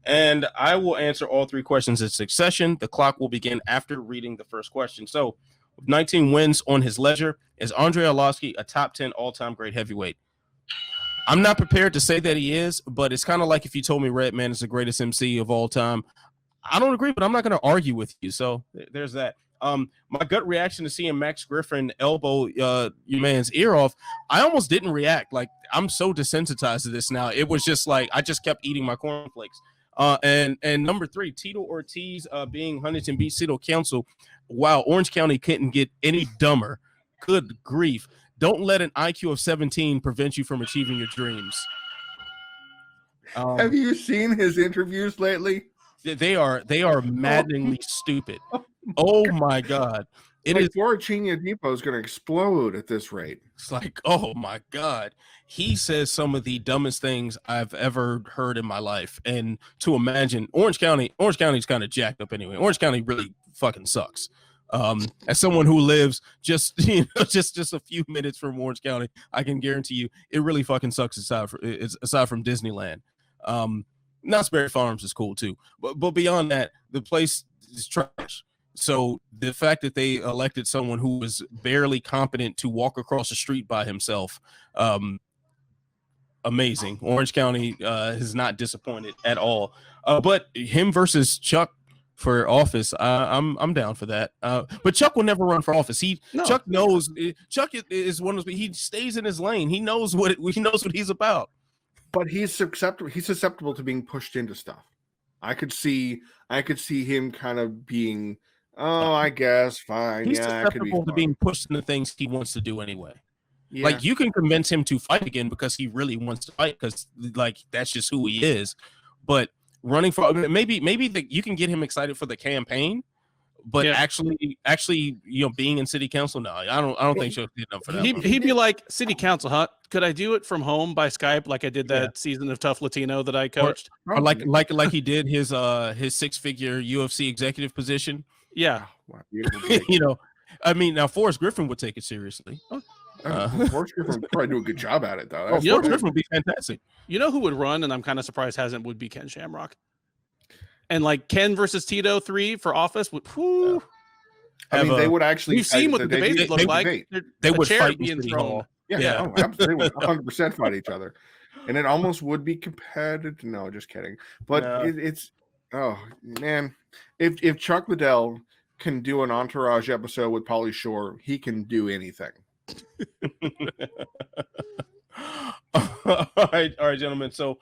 and I will answer all three questions in succession. The clock will begin after reading the first question. So, with 19 wins on his ledger, is Andre Arlovski a top 10 all-time great heavyweight? I'm not prepared to say that he is, but it's kind of like if you told me Redman is the greatest MC of all time. I don't agree, but I'm not going to argue with you. So there's that. My gut reaction to seeing Max Griffin elbow your man's ear off, I almost didn't react. Like, I'm so desensitized to this now. It was just like I just kept eating my cornflakes. And number 3, Tito Ortiz being Huntington Beach City Council. Wow, Orange County couldn't get any dumber. Good grief. Don't let an IQ of 17 prevent you from achieving your dreams. Have you seen his interviews lately? They are maddeningly stupid. Oh my God. It is Floricinia Depot is going to explode at this rate. It's like, oh my God. He says some of the dumbest things I've ever heard in my life. And to imagine Orange County's kind of jacked up anyway. Orange County really fucking sucks. As someone who lives just a few minutes from Orange County, I can guarantee you it really fucking sucks aside from Disneyland. Knott's Berry Farms is cool too, but beyond that, the place is trash. So the fact that they elected someone who was barely competent to walk across the street by himself, amazing. Orange County has not disappointed at all. But him versus Chuck for office, I'm down for that. But Chuck will never run for office. Chuck knows. Chuck is one of those. He stays in his lane. He knows what he's about. But he's susceptible to being pushed into stuff. I could see him kind of being, I guess fine. He's yeah, susceptible to being pushed into things he wants to do anyway. Yeah. Like, you can convince him to fight again because he really wants to fight because like that's just who he is. But running for maybe you can get him excited for the campaign, but actually being in city council, no, I don't think she'll get enough for that. He'd be like, city council, huh? Could I do it from home by Skype like I did that season of Tough Latino that I coached? Or like he did his 6-figure UFC executive position. Yeah. Wow. I mean, now Forrest Griffin would take it seriously. Forrest Griffin would probably do a good job at it, though. Forrest Griffin would be fantastic. You know who would run, and I'm kind of surprised hasn't, would be Ken Shamrock. And like Ken versus Tito 3 for office would. Whew, I mean, they would actually. We've seen what the debates look like. They would fight being in City thrown. Hall. Yeah. Oh, absolutely. 100% fight each other. And it almost would be competitive. No, just kidding. But it's, oh, man. If Chuck Liddell can do an Entourage episode with Pauly Shore, he can do anything. All right, gentlemen. So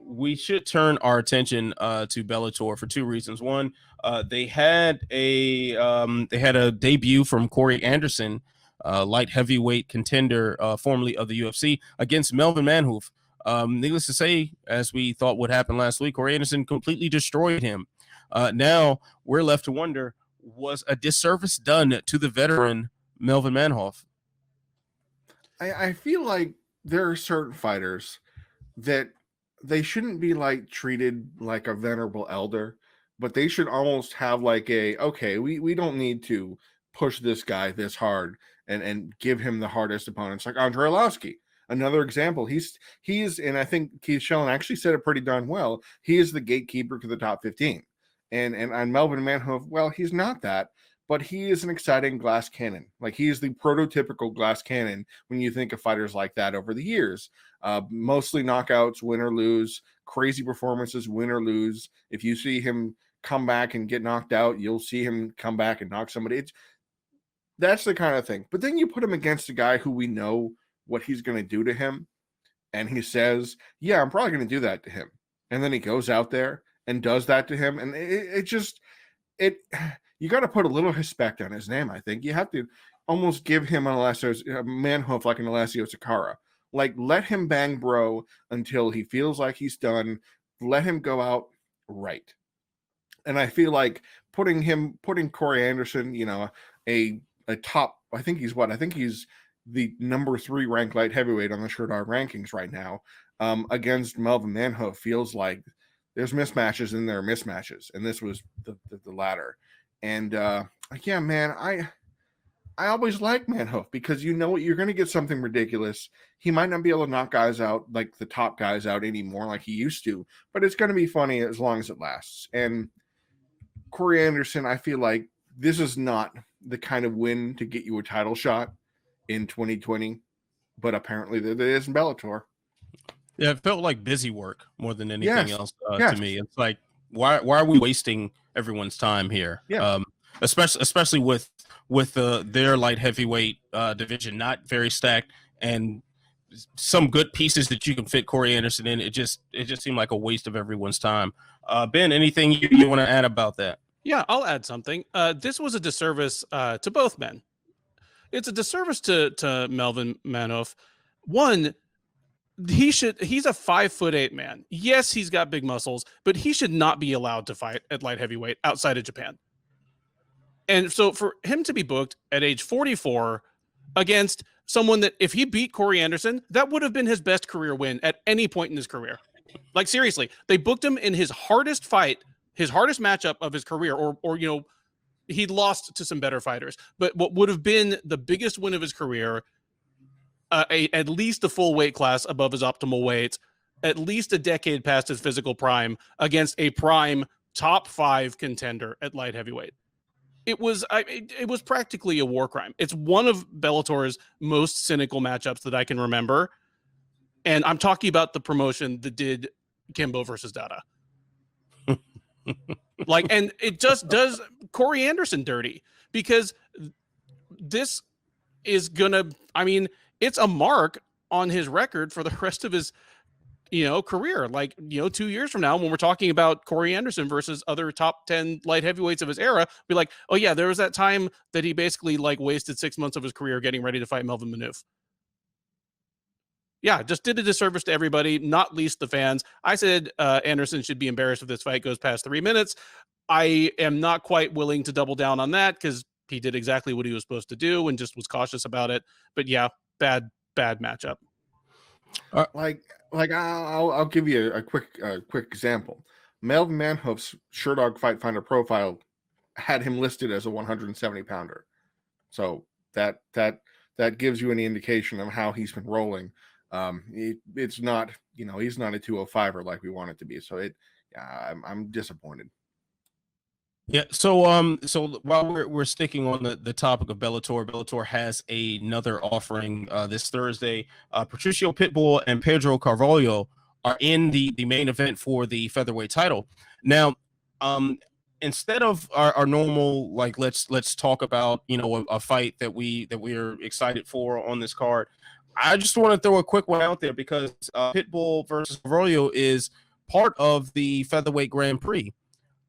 we should turn our attention to Bellator for two reasons. One, they had a debut from Corey Anderson, light heavyweight contender, formerly of the UFC, against Melvin Manhoef. Needless to say, as we thought would happen last week, Corey Anderson completely destroyed him. Now we're left to wonder, was a disservice done to the veteran Melvin Manhoef? I feel like there are certain fighters that they shouldn't be like treated like a venerable elder, but they should almost have like we don't need to push this guy this hard and give him the hardest opponents, like Andre Arlovski. Another example, he's and I think Keith Schellon actually said it pretty darn well. He is the gatekeeper to the top 15. And on Melvin Manhoef, well, he's not that, but he is an exciting glass cannon. Like, he is the prototypical glass cannon when you think of fighters like that over the years. Mostly knockouts, win or lose, crazy performances, win or lose. If you see him come back and get knocked out, you'll see him come back and knock somebody. That's the kind of thing. But then you put him against a guy who we know what he's going to do to him, and he says, yeah, I'm probably going to do that to him. And then he goes out there and does that to him. And you got to put a little respect on his name. I think you have to almost give him a Manhoef like an Alessio Sakara. Like, let him bang bro until he feels like he's done. Let him go out right. And I feel like putting Corey Anderson, a top, I think he's the number 3 ranked light heavyweight on the Sherdog rankings right now, against Melvin Manhoef feels like there's mismatches and there are mismatches. And this was the latter. And yeah, man, I always like Manhoef because you know what, you're going to get something ridiculous. He might not be able to knock guys out, like the top guys out anymore like he used to, but it's going to be funny as long as it lasts. And Corey Anderson, I feel like this is not the kind of win to get you a title shot in 2020, but apparently there is in Bellator. Yeah, it felt like busy work more than anything else to me. It's like, why are we wasting everyone's time here? Yeah. Especially with their light heavyweight division not very stacked and some good pieces that you can fit Corey Anderson in. It just seemed like a waste of everyone's time. Ben, anything you want to add about that? Yeah, I'll add something. This was a disservice to both men. It's a disservice to Melvin Manhoef. One, he's a 5'8" man. Yes, he's got big muscles, but he should not be allowed to fight at light heavyweight outside of Japan. And so for him to be booked at age 44 against someone that, if he beat Corey Anderson, that would have been his best career win at any point in his career. Like, seriously, they booked him in his hardest fight, his hardest matchup of his career, or he'd lost to some better fighters, but what would have been the biggest win of his career, at least a full weight class above his optimal weight, at least a decade past his physical prime, against a prime top 5 contender at light heavyweight. It was practically a war crime. It's one of Bellator's most cynical matchups that I can remember. And I'm talking about the promotion that did Kimbo versus Dada. And it just does Corey Anderson dirty, because this is gonna, it's a mark on his record for the rest of his, career. 2 years from now, when we're talking about Corey Anderson versus other top 10 light heavyweights of his era, be like, oh yeah, there was that time that he basically wasted 6 months of his career getting ready to fight Melvin Manhoef. Yeah, just did a disservice to everybody, not least the fans. I said Anderson should be embarrassed if this fight goes past 3 minutes. I am not quite willing to double down on that because he did exactly what he was supposed to do and just was cautious about it. But yeah, bad matchup. I'll give you a quick example. Melvin Manhoef's Sherdog Fight Finder profile had him listed as a 170 pounder. So that that gives you any indication of how he's been rolling. It's not, he's not a 205er like we want it to be. So I'm disappointed. Yeah. So while we're sticking on the topic of Bellator has another offering this Thursday. Patricio Pitbull and Pedro Carvalho are in the main event for the featherweight title. Now, instead of our normal, like, let's talk about, a fight that we are excited for on this card, I just want to throw a quick one out there because Pitbull versus Carvalho is part of the Featherweight Grand Prix.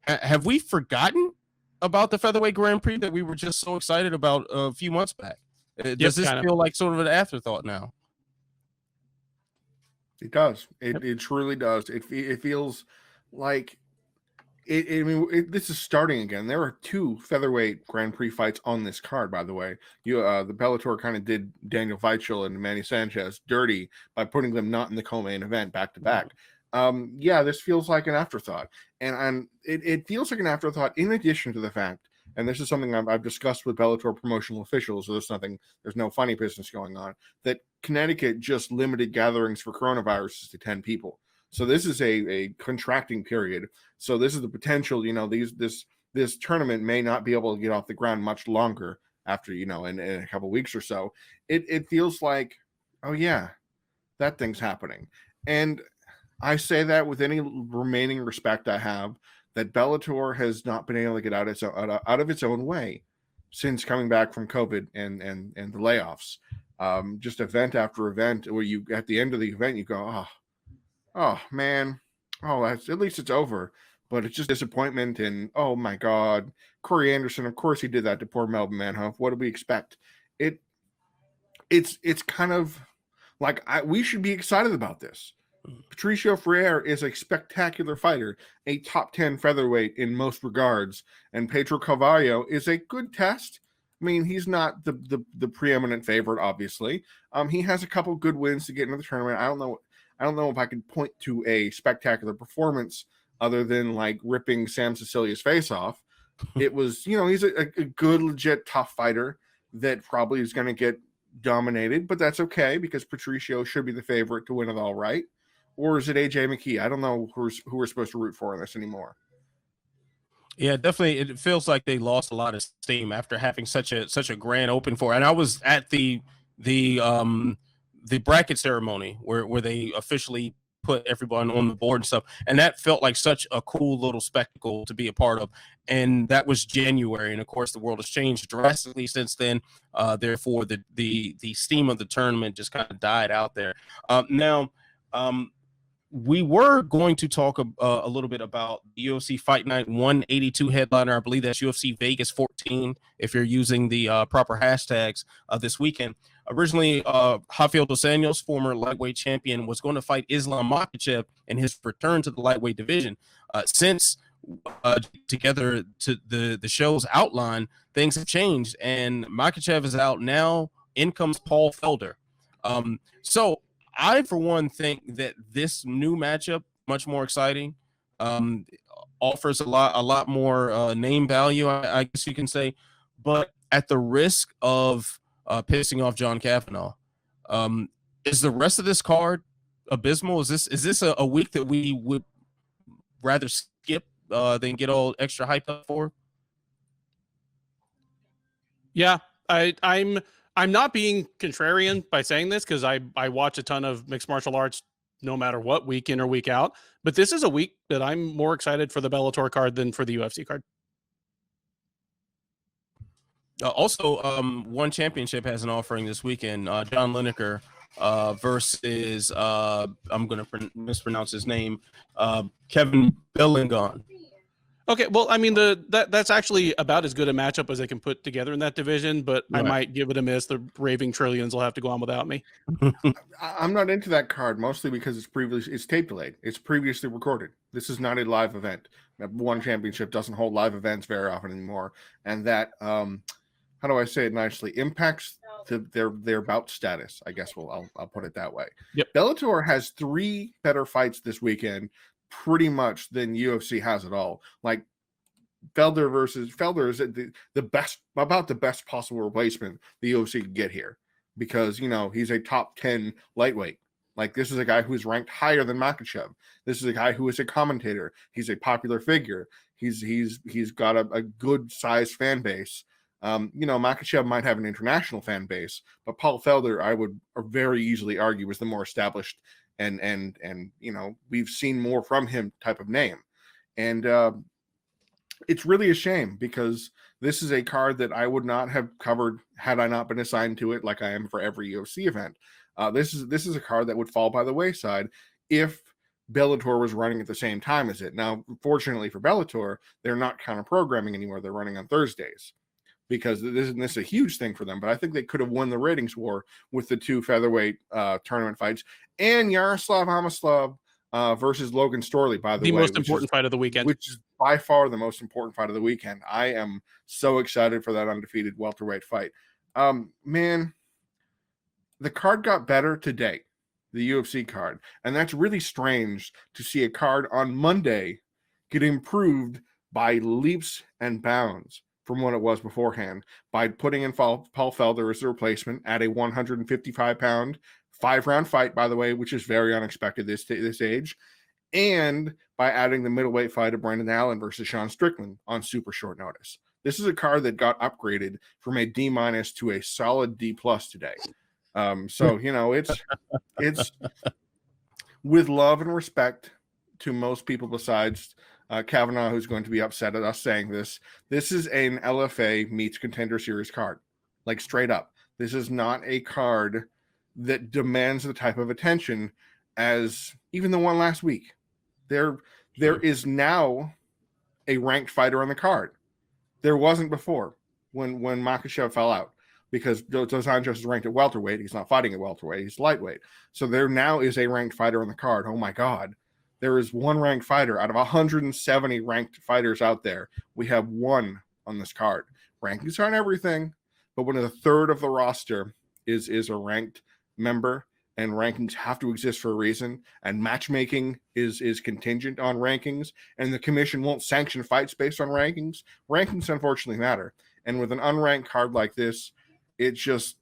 Have we forgotten about the Featherweight Grand Prix that we were just so excited about a few months back? Does this feel like sort of an afterthought now? It does. It truly does. It feels like this is starting again. There are 2 Featherweight Grand Prix fights on this card, by the way. The Bellator kind of did Daniel Weichel and Manny Sanchez dirty by putting them not in the co-main event back to back. This feels like an afterthought, and it feels like an afterthought in addition to the fact, and this is something I've discussed with Bellator promotional officials, so there's no funny business going on, that Connecticut just limited gatherings for coronaviruses to 10 people. So this is a contracting period. So this is the potential, this tournament may not be able to get off the ground much longer after, in a couple of weeks or so. It feels like, oh yeah, that thing's happening. And I say that with any remaining respect I have, that Bellator has not been able to get out of its own way since coming back from COVID and the layoffs. Just event after event, where you at the end of the event you go, oh man, at least it's over. But it's just disappointment, and oh my God, Corey Anderson, of course he did that to poor Melvin Manhoef. What do we expect? It's kind of like we should be excited about this. Patricio Freire is a spectacular fighter, a top 10 featherweight in most regards, and Pedro Carvalho is a good test. I mean, he's not the preeminent favorite, obviously. He has a couple good wins to get into the tournament. I don't know if I can point to a spectacular performance other than like ripping Sam Sicilia's face off. It was, he's a good, legit, tough fighter that probably is going to get dominated, but that's okay because Patricio should be the favorite to win it all, right? Or is it AJ McKee? I don't know who we're supposed to root for in this anymore. Yeah, definitely. It feels like they lost a lot of steam after having such a grand open for. And I was at the bracket ceremony where they officially put everyone on the board and stuff, and that felt like such a cool little spectacle to be a part of. And that was January, and of course the world has changed drastically since then. Therefore, the steam of the tournament just kind of died out there. Now. We were going to talk a little bit about the UFC Fight Night 182 headliner. I believe that's UFC Vegas 14, if you're using the proper hashtags this weekend. Originally, Rafael dos Anjos, former lightweight champion, was going to fight Islam Makachev in his return to the lightweight division. Since together to the show's outline, things have changed, and Makachev is out now. In comes Paul Felder. So I, for one, think that this new matchup, much more exciting, offers a lot more name value, I guess you can say, but at the risk of pissing off John Kavanaugh. Is the rest of this card abysmal? Is this a week that we would rather skip than get all extra hyped up for? Yeah, I'm not being contrarian by saying this because I watch a ton of mixed martial arts no matter what, week in or week out. But this is a week that I'm more excited for the Bellator card than for the UFC card. Also, One Championship has an offering this weekend. John Lineker versus, I'm going to mispronounce his name, Kevin Bellingon. Okay, well, I mean, that's actually about as good a matchup as they can put together in that division, but right. I might give it a miss. The Raving Trillions will have to go on without me. I'm not into that card, mostly because it's tape delayed. It's previously recorded. This is not a live event. One Championship doesn't hold live events very often anymore, and that, how do I say it nicely, impacts their bout status, I guess. I'll put it that way. Yep. Bellator has 3 better fights this weekend, pretty much, than UFC has it all. Like Felder is the best, about the best possible replacement the UFC could get here. because, you know, he's a top 10 lightweight. Like, this is a guy who's ranked higher than Makachev. This is a guy who is a commentator. He's a popular figure. He's got a good sized fan base. You know, Makachev might have an international fan base, but Paul Felder, I would very easily argue, is the more established and you know, we've seen more from him type of name. And it's really a shame, because this is a card that I would not have covered had I not been assigned to it, like I am for every UFC event. This is a card that would fall by the wayside if Bellator was running at the same time as it. Now, fortunately for Bellator, they're not counter programming anymore. They're running on Thursdays, because this is a huge thing for them. But I think they could have won the ratings war with the 2 featherweight tournament fights, and Yaroslav Amosov versus Logan Storley, by the way. The most important fight of the weekend. Which is by far the most important fight of the weekend. I am so excited for that undefeated welterweight fight. Man, the card got better today, the UFC card. And that's really strange to see a card on Monday get improved by leaps and bounds from what it was beforehand, by putting in Paul Felder as the replacement at a 155-pound 5-round fight, by the way, which is very unexpected this age, and by adding the middleweight fight of Brendan Allen versus Sean Strickland on super short notice. This is a card that got upgraded from a D- to a solid D+ today. So, you know, it's with love and respect to most people besides Kavanaugh, who's going to be upset at us saying this. This is an LFA meets Contender Series card, like straight up. This is not a card that demands the type of attention as even the one last week. There is now a ranked fighter on the card. There wasn't before when Makachev fell out, because Dos Anjos is ranked at welterweight. He's not fighting at welterweight. He's lightweight. So there now is a ranked fighter on the card. Oh my God. There is one ranked fighter out of 170 ranked fighters out there. We have one on this card. Rankings aren't everything, but when a third of the roster is a ranked member, and rankings have to exist for a reason, and matchmaking is contingent on rankings, and the commission won't sanction fights based on rankings. Rankings unfortunately matter. And with an unranked card like this, it's just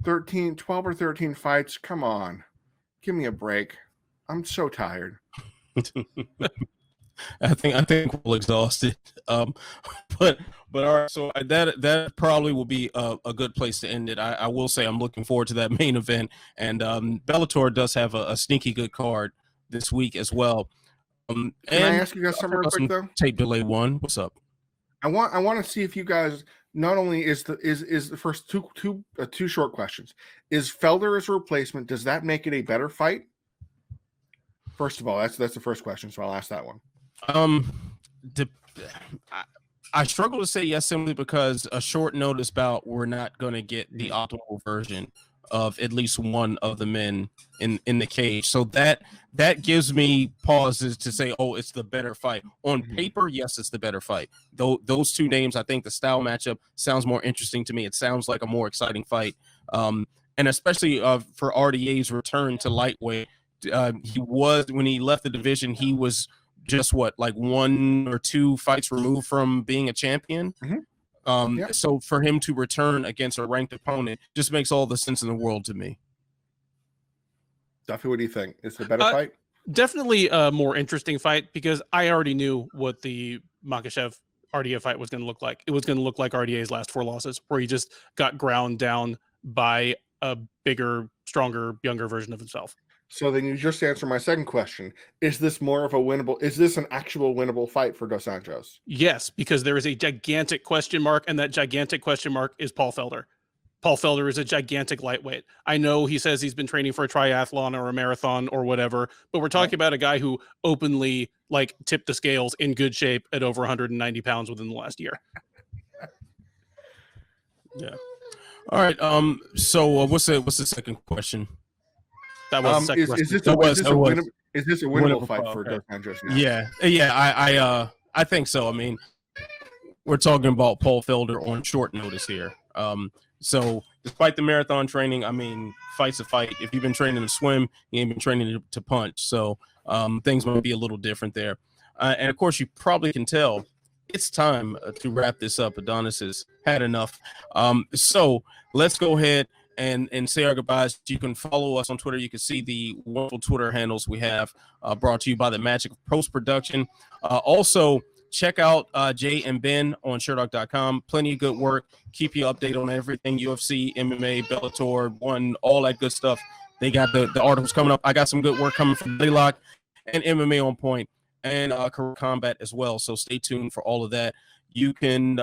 12 or 13 fights. Come on. Give me a break. I'm so tired. I think we're exhausted. But all right. So that probably will be a good place to end it. I will say I'm looking forward to that main event, and Bellator does have a sneaky good card this week as well. Can I ask you guys something real quick though? Tape delay one. What's up? I want to see if you guys, not only is the first two short questions. Is Felder as a replacement? Does that make it a better fight? First of all, that's the first question, so I'll ask that one. I struggle to say yes, simply because a short notice bout, we're not going to get the optimal version of at least one of the men in the cage. So that gives me pauses to say, oh, it's the better fight. On paper, yes, it's the better fight. Those two names, I think the style matchup sounds more interesting to me. It sounds like a more exciting fight. And especially for RDA's return to lightweight. When he left the division, he was just like 1 or 2 fights removed from being a champion. So for him to return against a ranked opponent just makes all the sense in the world to me. Duffy, what do you think? Is it a better fight? Definitely a more interesting fight, because I already knew what the Makachev RDA fight was going to look like. It was going to look like RDA's last 4 losses, where he just got ground down by a bigger, stronger, younger version of himself. So then you just answered my second question. Is this more of a winnable? Is this an actual winnable fight for Dos Anjos? Yes, because there is a gigantic question mark, and that gigantic question mark is Paul Felder. Paul Felder is a gigantic lightweight. I know he says he's been training for a triathlon or a marathon or whatever, but we're talking about a guy who openly tipped the scales in good shape at over 190 pounds within the last year. Yeah. All right. So what's the second question? That was the second question. Is this a winnable fight for Dos Anjos now? Yeah. I think so. I mean, we're talking about Paul Felder on short notice here. So despite the marathon training, I mean, fight's a fight. If you've been training to swim, you ain't been training to punch. So things might be a little different there. And of course, you probably can tell it's time to wrap this up. Adonis has had enough. So let's go ahead and say our goodbyes. You can follow us on Twitter. You can see the wonderful Twitter handles we have brought to you by the magic of post-production. Also, check out Jay and Ben on Sherdog.com. Plenty of good work. Keep you updated on everything, UFC, MMA, Bellator, One, all that good stuff. They got the articles coming up. I got some good work coming from Laylock and MMA On Point and Career Combat as well. So stay tuned for all of that. You can,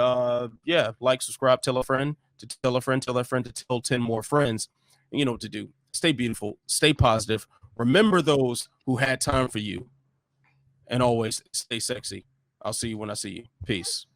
like, subscribe, tell a friend, to tell a friend, tell a friend, to tell 10 more friends. You know what to do. Stay beautiful. Stay positive. Remember those who had time for you. And always stay sexy. I'll see you when I see you. Peace.